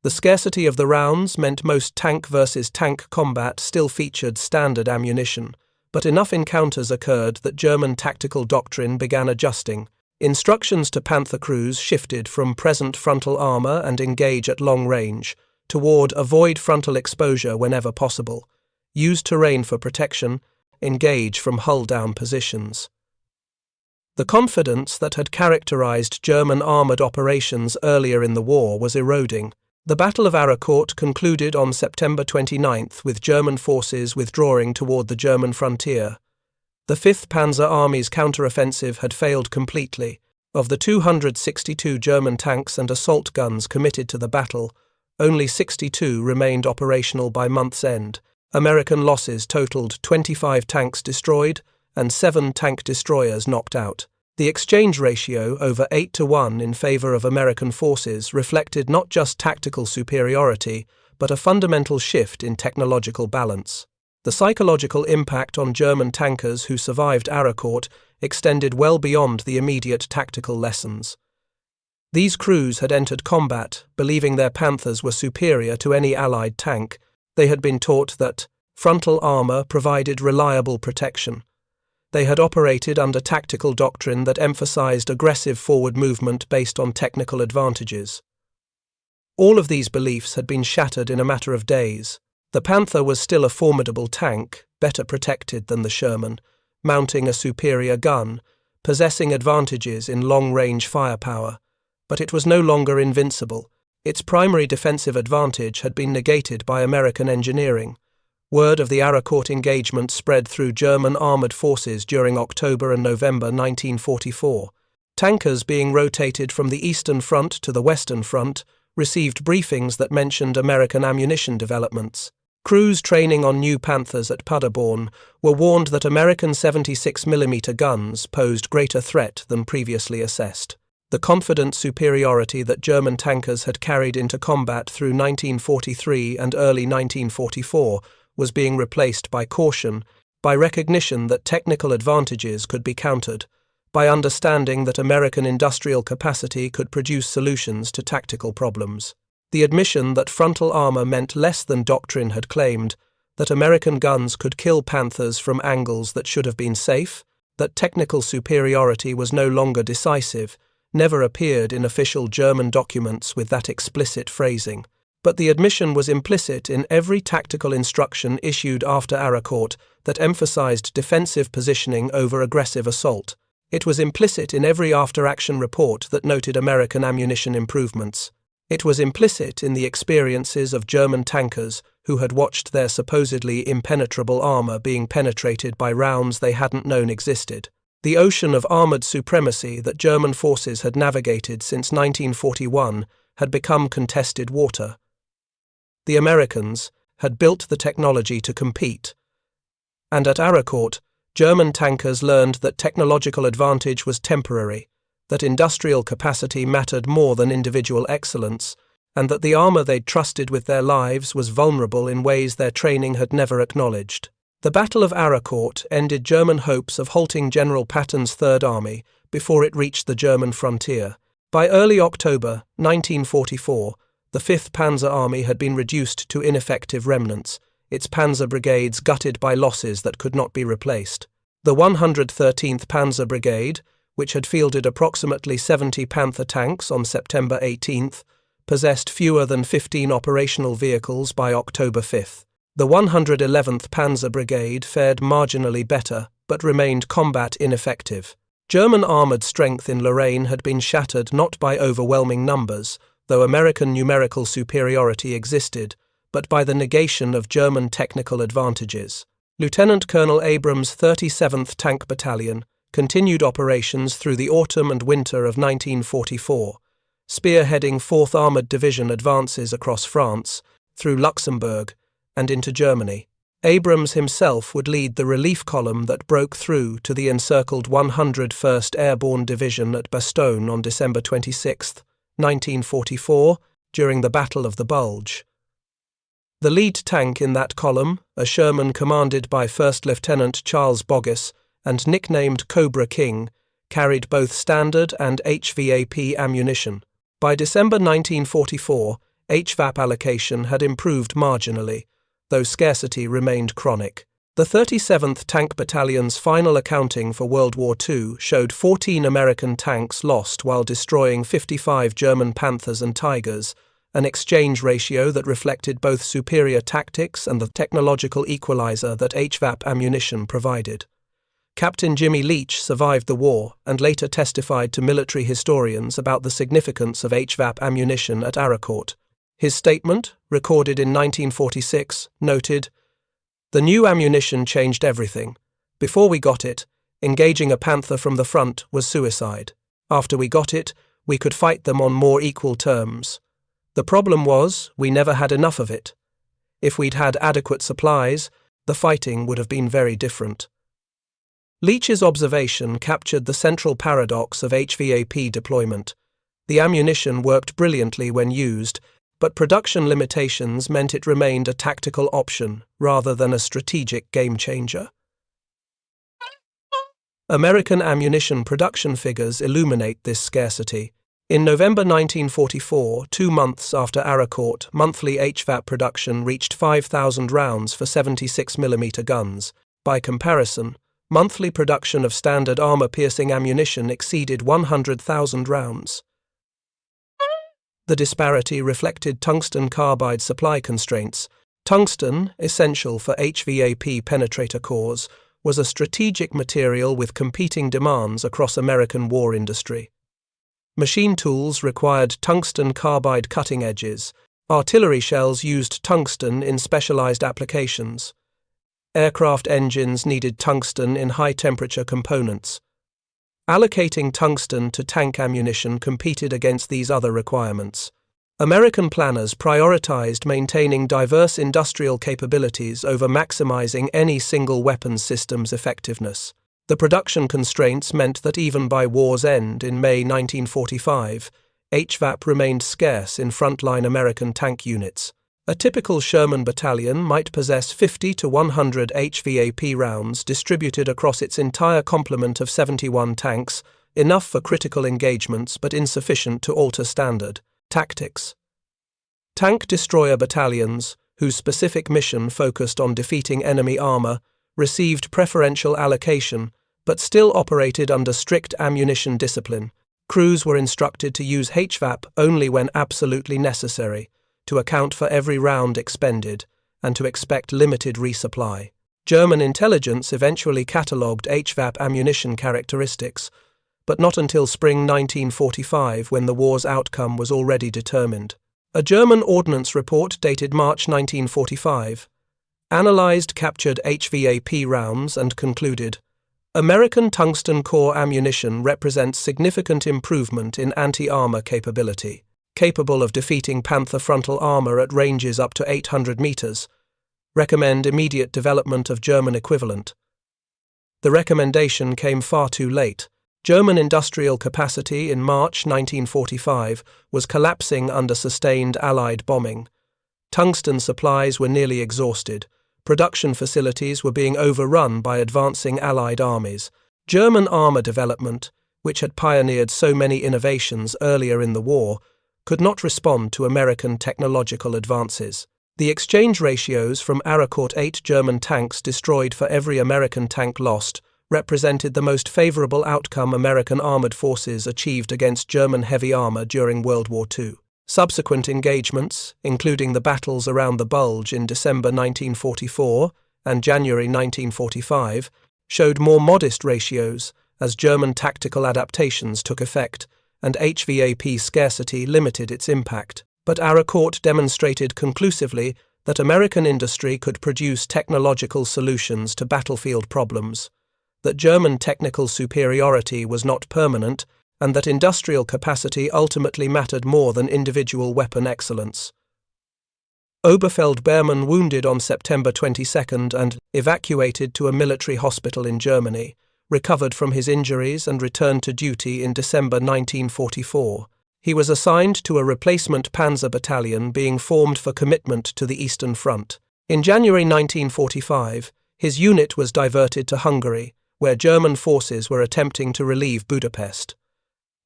The scarcity of the rounds meant most tank versus tank combat still featured standard ammunition, but enough encounters occurred that German tactical doctrine began adjusting. Instructions to Panther crews shifted from present frontal armor and engage at long range toward avoid frontal exposure whenever possible, use terrain for protection, engage from hull-down positions. The confidence that had characterized German armored operations earlier in the war was eroding. The Battle of Arracourt concluded on September 29th with German forces withdrawing toward the German frontier. The 5th Panzer Army's counteroffensive had failed completely. Of the 262 German tanks and assault guns committed to the battle, only 62 remained operational by month's end. American losses totaled 25 tanks destroyed and 7 tank destroyers knocked out. The exchange ratio, over 8-1 in favor of American forces, reflected not just tactical superiority, but a fundamental shift in technological balance. The psychological impact on German tankers who survived Arracourt extended well beyond the immediate tactical lessons. These crews had entered combat, believing their Panthers were superior to any Allied tank. They had been taught that frontal armor provided reliable protection. They had operated under tactical doctrine that emphasized aggressive forward movement based on technical advantages. All of these beliefs had been shattered in a matter of days. The Panther was still a formidable tank, better protected than the Sherman, mounting a superior gun, possessing advantages in long-range firepower. But it was no longer invincible. Its primary defensive advantage had been negated by American engineering. Word of the Arracourt engagement spread through German armored forces during October and November 1944. Tankers being rotated from the Eastern Front to the Western Front received briefings that mentioned American ammunition developments. Crews training on new Panthers at Paderborn were warned that American 76mm guns posed greater threat than previously assessed. The confident superiority that German tankers had carried into combat through 1943 and early 1944 was being replaced by caution, by recognition that technical advantages could be countered, by understanding that American industrial capacity could produce solutions to tactical problems. The admission that frontal armor meant less than doctrine had claimed, that American guns could kill Panthers from angles that should have been safe, that technical superiority was no longer decisive, never appeared in official German documents with that explicit phrasing. But the admission was implicit in every tactical instruction issued after Arracourt that emphasized defensive positioning over aggressive assault. It was implicit in every after-action report that noted American ammunition improvements. It was implicit in the experiences of German tankers who had watched their supposedly impenetrable armor being penetrated by rounds they hadn't known existed. The ocean of armored supremacy that German forces had navigated since 1941 had become contested water. The Americans had built the technology to compete. And at Arracourt, German tankers learned that technological advantage was temporary, that industrial capacity mattered more than individual excellence, and that the armor they'd trusted with their lives was vulnerable in ways their training had never acknowledged. The Battle of Arracourt ended German hopes of halting General Patton's Third Army before it reached the German frontier. By early October 1944, the 5th Panzer Army had been reduced to ineffective remnants, its panzer brigades gutted by losses that could not be replaced. The 113th Panzer Brigade, which had fielded approximately 70 Panther tanks on September 18th, possessed fewer than 15 operational vehicles by October 5th. The 111th Panzer Brigade fared marginally better, but remained combat ineffective. German armoured strength in Lorraine had been shattered not by overwhelming numbers, though American numerical superiority existed, but by the negation of German technical advantages. Lieutenant Colonel Abrams' 37th Tank Battalion continued operations through the autumn and winter of 1944, spearheading 4th Armoured Division advances across France, through Luxembourg, and into Germany. Abrams himself would lead the relief column that broke through to the encircled 101st Airborne Division at Bastogne on December 26, 1944, during the Battle of the Bulge. The lead tank in that column, a Sherman commanded by First Lieutenant Charles Boggess and nicknamed Cobra King, carried both standard and HVAP ammunition. By December 1944, HVAP allocation had improved marginally, though scarcity remained chronic. The 37th Tank Battalion's final accounting for World War II showed 14 American tanks lost while destroying 55 German Panthers and Tigers, an exchange ratio that reflected both superior tactics and the technological equalizer that HVAP ammunition provided. Captain Jimmy Leach survived the war and later testified to military historians about the significance of HVAP ammunition at Arracourt. His statement, recorded in 1946, noted, "The new ammunition changed everything. Before we got it, engaging a Panther from the front was suicide. After we got it, we could fight them on more equal terms. The problem was, we never had enough of it. If we'd had adequate supplies, the fighting would have been very different." Leach's observation captured the central paradox of HVAP deployment. The ammunition worked brilliantly when used, but production limitations meant it remained a tactical option rather than a strategic game-changer. American ammunition production figures illuminate this scarcity. In November 1944, 2 months after Arracourt, monthly HVAP production reached 5,000 rounds for 76mm guns. By comparison, monthly production of standard armor-piercing ammunition exceeded 100,000 rounds. The disparity reflected tungsten carbide supply constraints. Tungsten, essential for HVAP penetrator cores, was a strategic material with competing demands across American war industry. Machine tools required tungsten carbide cutting edges. Artillery shells used tungsten in specialized applications. Aircraft engines needed tungsten in high-temperature components. Allocating tungsten to tank ammunition competed against these other requirements. American planners prioritized maintaining diverse industrial capabilities over maximizing any single weapons system's effectiveness. The production constraints meant that even by war's end in May 1945, HVAP remained scarce in frontline American tank units. A typical Sherman battalion might possess 50 to 100 HVAP rounds distributed across its entire complement of 71 tanks, enough for critical engagements but insufficient to alter standard. Tactics. Tank destroyer battalions, whose specific mission focused on defeating enemy armor, received preferential allocation but still operated under strict ammunition discipline. Crews were instructed to use HVAP only when absolutely necessary, to account for every round expended, and to expect limited resupply. German intelligence eventually catalogued HVAP ammunition characteristics, but not until spring 1945 when the war's outcome was already determined. A German ordnance report dated March 1945 analyzed captured HVAP rounds and concluded, American tungsten-core ammunition represents significant improvement in anti-armor capability, capable of defeating Panther frontal armor at ranges up to 800 meters. Recommend immediate development of German equivalent. The recommendation came far too late. German industrial capacity in March 1945 was collapsing under sustained Allied bombing. Tungsten supplies were nearly exhausted. Production facilities were being overrun by advancing Allied armies. German armor development, which had pioneered so many innovations earlier in the war, could not respond to American technological advances. The exchange ratios from Arracourt 8 German tanks destroyed for every American tank lost represented the most favorable outcome American armored forces achieved against German heavy armor during World War II. Subsequent engagements, including the battles around the Bulge in December 1944 and January 1945, showed more modest ratios as German tactical adaptations took effect and HVAP scarcity limited its impact. But Arracourt demonstrated conclusively that American industry could produce technological solutions to battlefield problems, that German technical superiority was not permanent, and that industrial capacity ultimately mattered more than individual weapon excellence. Oberfeldbermann wounded on September 22 and evacuated to a military hospital in Germany, recovered from his injuries and returned to duty in December 1944. He was assigned to a replacement panzer battalion being formed for commitment to the Eastern Front. In January 1945, his unit was diverted to Hungary, where German forces were attempting to relieve Budapest.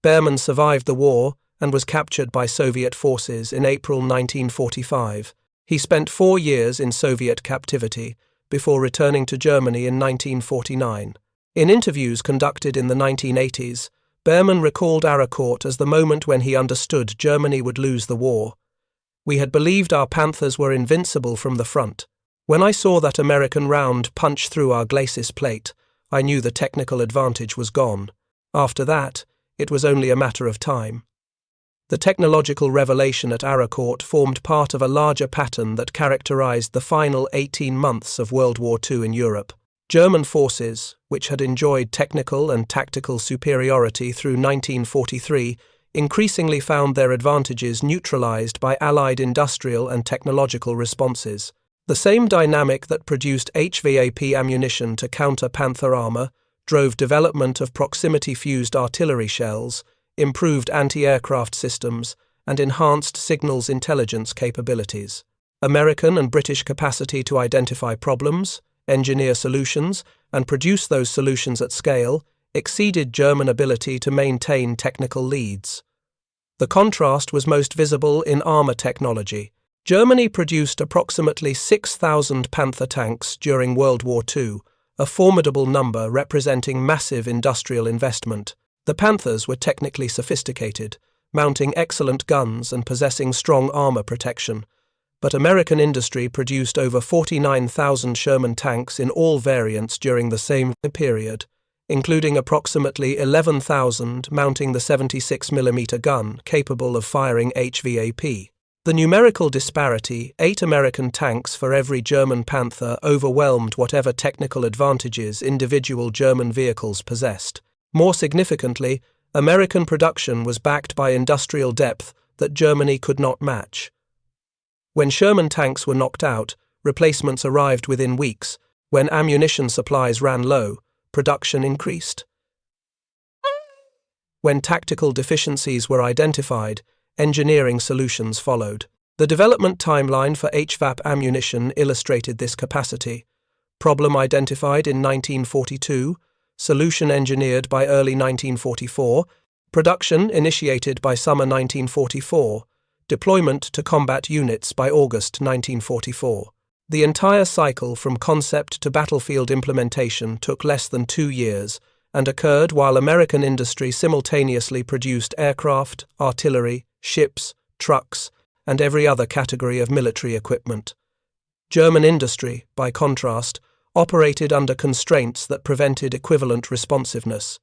Berman survived the war and was captured by Soviet forces in April 1945. He spent 4 years in Soviet captivity before returning to Germany in 1949. In interviews conducted in the 1980s, Berman recalled Arracourt as the moment when he understood Germany would lose the war. We had believed our Panthers were invincible from the front. When I saw that American round punch through our glacis plate, I knew the technical advantage was gone. After that, it was only a matter of time. The technological revelation at Arracourt formed part of a larger pattern that characterized the final 18 months of World War II in Europe. German forces, which had enjoyed technical and tactical superiority through 1943, increasingly found their advantages neutralized by Allied industrial and technological responses. The same dynamic that produced HVAP ammunition to counter Panther armor drove development of proximity-fused artillery shells, improved anti-aircraft systems, and enhanced signals intelligence capabilities. American and British capacity to identify problems, engineer solutions, and produce those solutions at scale exceeded German ability to maintain technical leads. The contrast was most visible in armor technology. Germany produced approximately 6,000 Panther tanks during World War II, a formidable number representing massive industrial investment. The Panthers were technically sophisticated, mounting excellent guns and possessing strong armor protection, but American industry produced over 49,000 Sherman tanks in all variants during the same period, including approximately 11,000 mounting the 76mm gun capable of firing HVAP. The numerical disparity, 8 American tanks for every German Panther, overwhelmed whatever technical advantages individual German vehicles possessed. More significantly, American production was backed by industrial depth that Germany could not match. When Sherman tanks were knocked out, replacements arrived within weeks. When ammunition supplies ran low, production increased. When tactical deficiencies were identified, engineering solutions followed. The development timeline for HVAP ammunition illustrated this capacity. Problem identified in 1942, solution engineered by early 1944, production initiated by summer 1944, deployment to combat units by August 1944. The entire cycle from concept to battlefield implementation took less than 2 years and occurred while American industry simultaneously produced aircraft, artillery, ships, trucks, and every other category of military equipment. German industry, by contrast, operated under constraints that prevented equivalent responsiveness.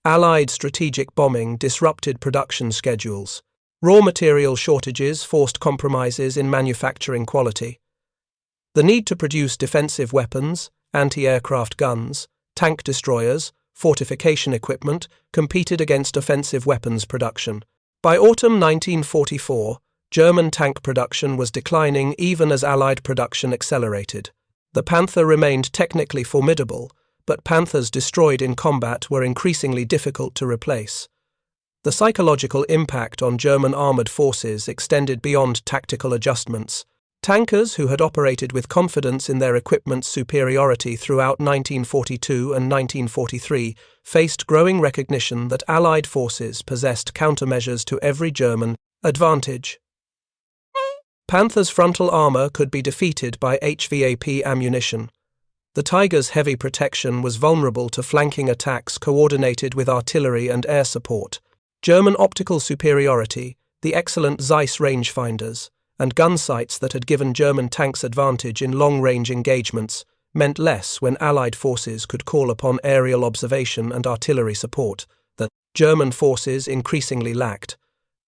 Allied strategic bombing disrupted production schedules. Raw material shortages forced compromises in manufacturing quality. The need to produce defensive weapons, anti-aircraft guns, tank destroyers, fortification equipment competed against offensive weapons production. By autumn 1944, German tank production was declining even as Allied production accelerated. The Panther remained technically formidable, but Panthers destroyed in combat were increasingly difficult to replace. The psychological impact on German armoured forces extended beyond tactical adjustments. Tankers who had operated with confidence in their equipment's superiority throughout 1942 and 1943 faced growing recognition that Allied forces possessed countermeasures to every German advantage. Panther's frontal armour could be defeated by HVAP ammunition. The Tiger's heavy protection was vulnerable to flanking attacks coordinated with artillery and air support. German optical superiority, the excellent Zeiss rangefinders, and gun sights that had given German tanks advantage in long-range engagements meant less when Allied forces could call upon aerial observation and artillery support that German forces increasingly lacked.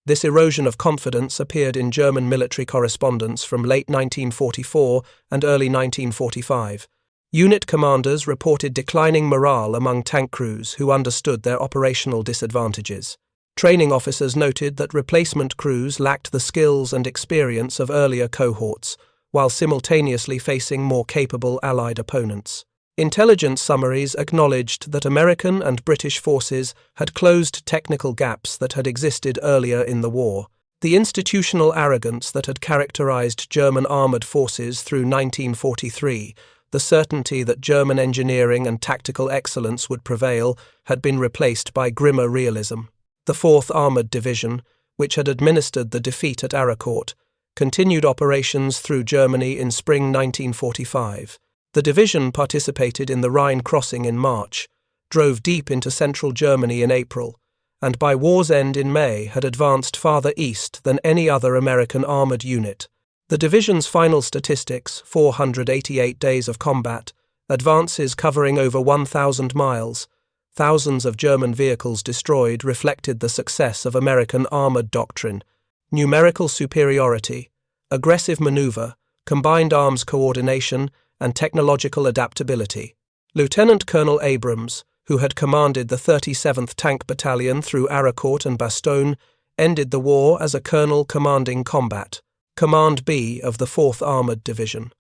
This erosion of confidence appeared in German military correspondence from late 1944 and early 1945. Unit commanders reported declining morale among tank crews who understood their operational disadvantages. Training officers noted that replacement crews lacked the skills and experience of earlier cohorts, while simultaneously facing more capable Allied opponents. Intelligence summaries acknowledged that American and British forces had closed technical gaps that had existed earlier in the war. The institutional arrogance that had characterized German armored forces through 1943, the certainty that German engineering and tactical excellence would prevail, had been replaced by grimmer realism. The 4th Armoured Division, which had administered the defeat at Arracourt, continued operations through Germany in spring 1945. The division participated in the Rhine crossing in March, drove deep into central Germany in April, and by war's end in May had advanced farther east than any other American armoured unit. The division's final statistics, 488 days of combat, advances covering over 1,000 miles, thousands of German vehicles destroyed, reflected the success of American armoured doctrine. Numerical superiority, aggressive manoeuvre, combined arms coordination, and technological adaptability. Lieutenant Colonel Abrams, who had commanded the 37th Tank Battalion through Arracourt and Bastogne, ended the war as a colonel commanding combat, Command B of the 4th Armoured Division.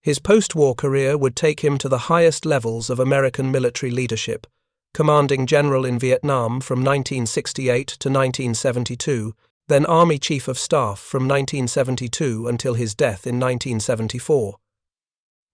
His post-war career would take him to the highest levels of American military leadership, commanding general in Vietnam from 1968 to 1972, then Army Chief of Staff from 1972 until his death in 1974.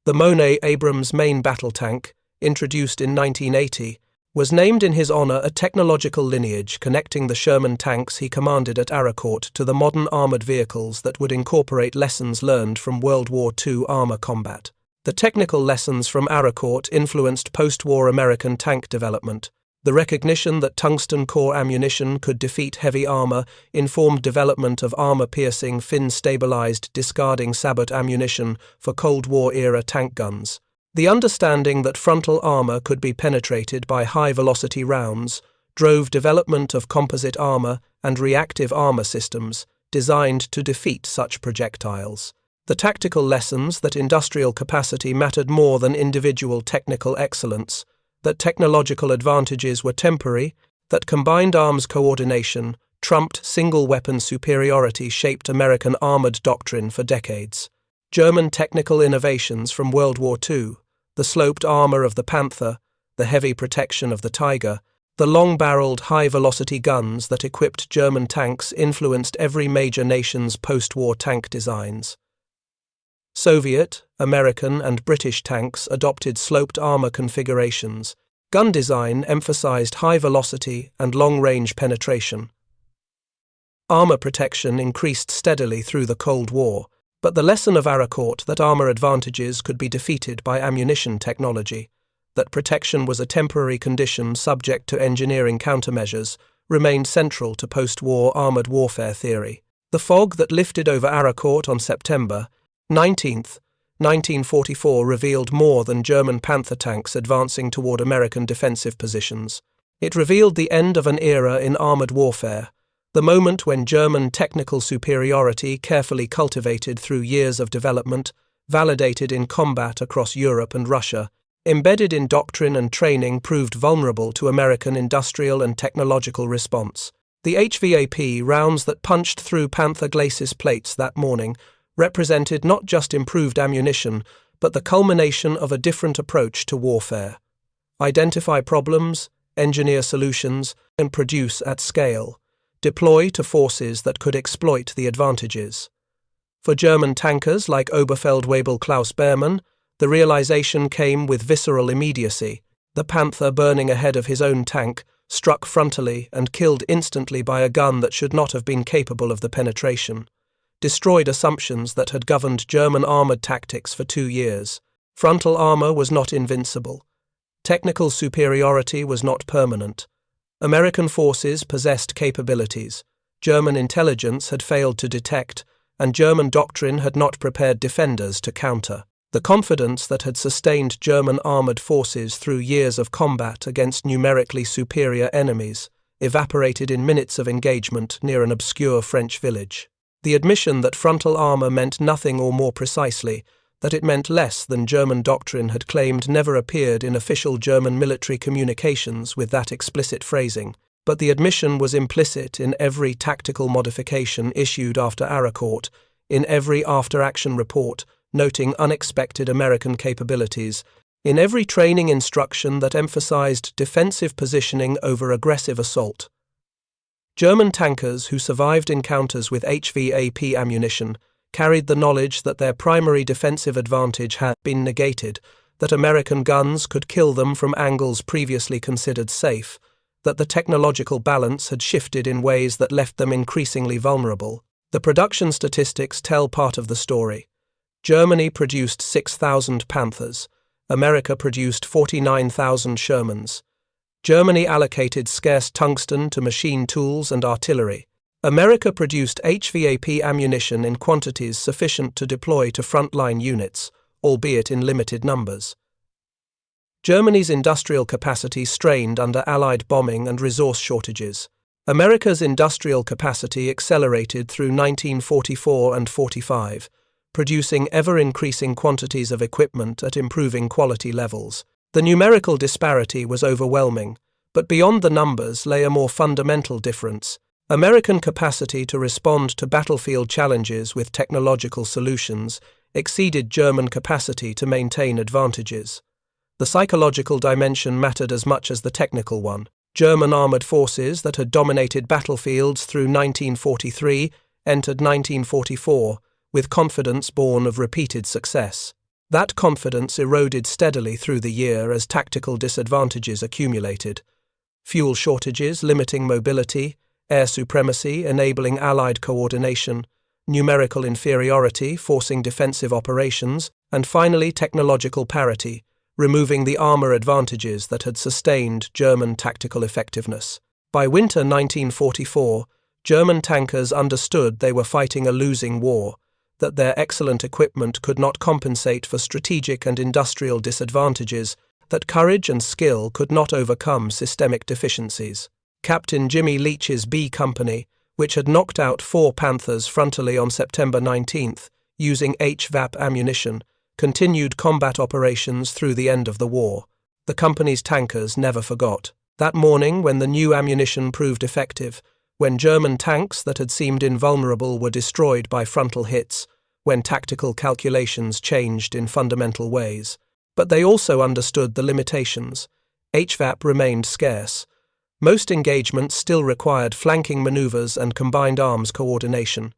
The Monet Abrams main battle tank, introduced in 1980, was named in his honor a technological lineage connecting the Sherman tanks he commanded at Arracourt to the modern armored vehicles that would incorporate lessons learned from World War II armor combat. The technical lessons from Arracourt influenced post-war American tank development. The recognition that tungsten-core ammunition could defeat heavy armor informed development of armor-piercing, fin-stabilized, discarding sabot ammunition for Cold War-era tank guns. The understanding that frontal armor could be penetrated by high-velocity rounds drove development of composite armor and reactive armor systems designed to defeat such projectiles. The tactical lessons that industrial capacity mattered more than individual technical excellence, that technological advantages were temporary, that combined arms coordination, trumped single-weapon superiority shaped American armored doctrine for decades. German technical innovations from World War II, the sloped armor of the Panther, the heavy protection of the Tiger, the long-barreled, high-velocity guns that equipped German tanks influenced every major nation's post-war tank designs. Soviet, American, and British tanks adopted sloped armor configurations. Gun design emphasized high velocity and long-range penetration. Armor protection increased steadily through the Cold War, but the lesson of Arracourt that armor advantages could be defeated by ammunition technology, that protection was a temporary condition subject to engineering countermeasures, remained central to post-war armored warfare theory. The fog that lifted over Arracourt on September 19th, 1944 revealed more than German Panther tanks advancing toward American defensive positions. It revealed the end of an era in armored warfare, the moment when German technical superiority, carefully cultivated through years of development, validated in combat across Europe and Russia, embedded in doctrine and training, proved vulnerable to American industrial and technological response. The HVAP rounds that punched through Panther glacis plates that morning represented not just improved ammunition, but the culmination of a different approach to warfare. Identify problems, engineer solutions, and produce at scale. Deploy to forces that could exploit the advantages. For German tankers like Oberfeldwebel Klaus Behrmann, the realization came with visceral immediacy. The Panther, burning ahead of his own tank, struck frontally and killed instantly by a gun that should not have been capable of the penetration. Destroyed assumptions that had governed German armored tactics for 2 years. Frontal armor was not invincible. Technical superiority was not permanent. American forces possessed capabilities German intelligence had failed to detect, and German doctrine had not prepared defenders to counter. The confidence that had sustained German armored forces through years of combat against numerically superior enemies evaporated in minutes of engagement near an obscure French village. The admission that frontal armor meant nothing, or more precisely, that it meant less than German doctrine had claimed, never appeared in official German military communications with that explicit phrasing, but the admission was implicit in every tactical modification issued after Arracourt, in every after-action report noting unexpected American capabilities, in every training instruction that emphasized defensive positioning over aggressive assault. German tankers who survived encounters with HVAP ammunition carried the knowledge that their primary defensive advantage had been negated, that American guns could kill them from angles previously considered safe, that the technological balance had shifted in ways that left them increasingly vulnerable. The production statistics tell part of the story. Germany produced 6,000 Panthers. America produced 49,000 Shermans. Germany allocated scarce tungsten to machine tools and artillery. America produced HVAP ammunition in quantities sufficient to deploy to frontline units, albeit in limited numbers. Germany's industrial capacity strained under Allied bombing and resource shortages. America's industrial capacity accelerated through 1944 and 45, producing ever-increasing quantities of equipment at improving quality levels. The numerical disparity was overwhelming, but beyond the numbers lay a more fundamental difference. American capacity to respond to battlefield challenges with technological solutions exceeded German capacity to maintain advantages. The psychological dimension mattered as much as the technical one. German armored forces that had dominated battlefields through 1943 entered 1944 with confidence born of repeated success. That confidence eroded steadily through the year as tactical disadvantages accumulated. Fuel shortages limiting mobility, air supremacy enabling Allied coordination, numerical inferiority forcing defensive operations, and finally technological parity, removing the armor advantages that had sustained German tactical effectiveness. By winter 1944, German tankers understood they were fighting a losing war, that their excellent equipment could not compensate for strategic and industrial disadvantages, that courage and skill could not overcome systemic deficiencies. Captain Jimmy Leach's B Company, which had knocked out 4 Panthers frontally on September 19th, using HVAP ammunition, continued combat operations through the end of the war. The company's tankers never forgot. That morning, when the new ammunition proved effective, when German tanks that had seemed invulnerable were destroyed by frontal hits, when tactical calculations changed in fundamental ways. But they also understood the limitations. HVAP remained scarce. Most engagements still required flanking maneuvers and combined arms coordination.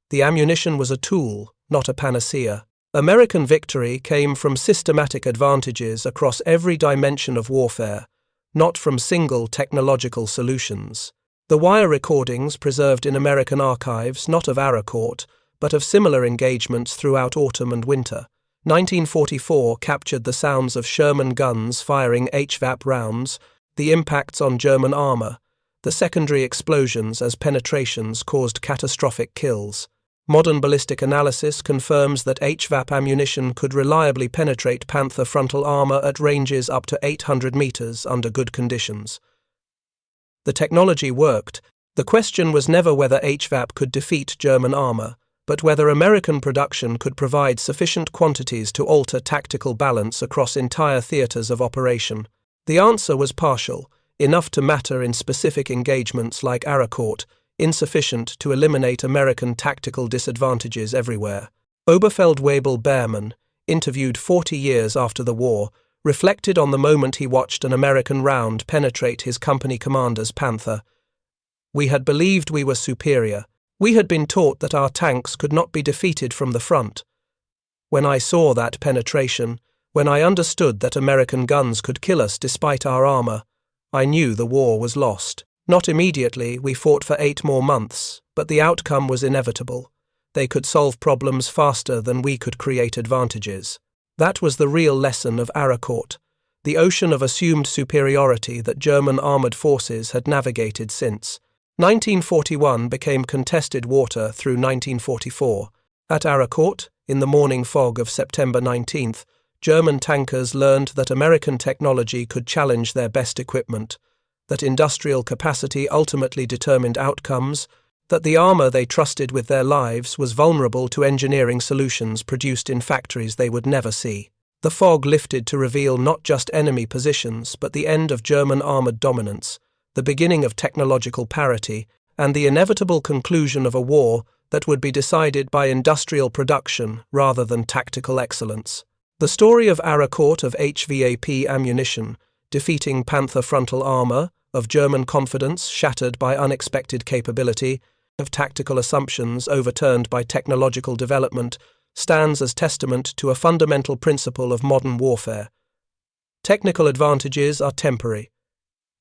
The ammunition was a tool, not a panacea. American victory came from systematic advantages across every dimension of warfare, not from single technological solutions. The wire recordings preserved in American archives, not of Arracourt, but of similar engagements throughout autumn and winter. 1944 captured the sounds of Sherman guns firing HVAP rounds, the impacts on German armor, the secondary explosions as penetrations caused catastrophic kills. Modern ballistic analysis confirms that HVAP ammunition could reliably penetrate Panther frontal armor at ranges up to 800 meters under good conditions. The technology worked. The question was never whether HVAP could defeat German armor, but whether American production could provide sufficient quantities to alter tactical balance across entire theaters of operation. The answer was partial, enough to matter in specific engagements like Arracourt, insufficient to eliminate American tactical disadvantages everywhere. Oberfeldwebel Behrman, interviewed 40 years after the war, reflected on the moment he watched an American round penetrate his company commander's Panther. "We had believed we were superior. We had been taught that our tanks could not be defeated from the front. When I saw that penetration, when I understood that American guns could kill us despite our armor, I knew the war was lost. Not immediately, we fought for 8 more months, but the outcome was inevitable. They could solve problems faster than we could create advantages." That was the real lesson of Arracourt, the ocean of assumed superiority that German armored forces had navigated since. 1941 became contested water through 1944. At Arracourt, in the morning fog of September 19th, German tankers learned that American technology could challenge their best equipment, that industrial capacity ultimately determined outcomes, that the armor they trusted with their lives was vulnerable to engineering solutions produced in factories they would never see. The fog lifted to reveal not just enemy positions, but the end of German armored dominance, the beginning of technological parity, and the inevitable conclusion of a war that would be decided by industrial production rather than tactical excellence. The story of Arracourt, of HVAP ammunition, defeating Panther frontal armor, of German confidence shattered by unexpected capability, of tactical assumptions overturned by technological development, stands as testament to a fundamental principle of modern warfare. Technical advantages are temporary.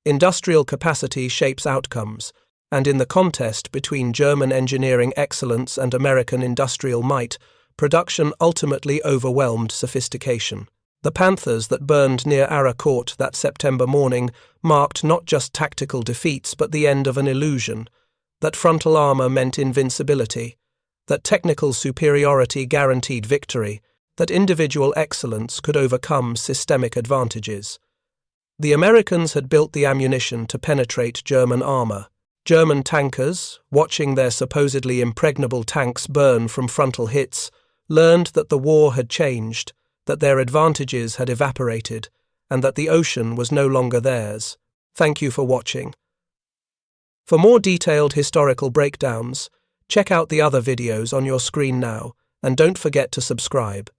Industrial capacity shapes outcomes, and in the contest between German engineering excellence and American industrial might, production ultimately overwhelmed sophistication. The Panthers that burned near Arracourt that September morning marked not just tactical defeats but the end of an illusion, that frontal armor meant invincibility, that technical superiority guaranteed victory, that individual excellence could overcome systemic advantages. The Americans had built the ammunition to penetrate German armor. German tankers, watching their supposedly impregnable tanks burn from frontal hits, learned that the war had changed, that their advantages had evaporated, and that the ocean was no longer theirs. Thank you for watching. For more detailed historical breakdowns, check out the other videos on your screen now, and don't forget to subscribe.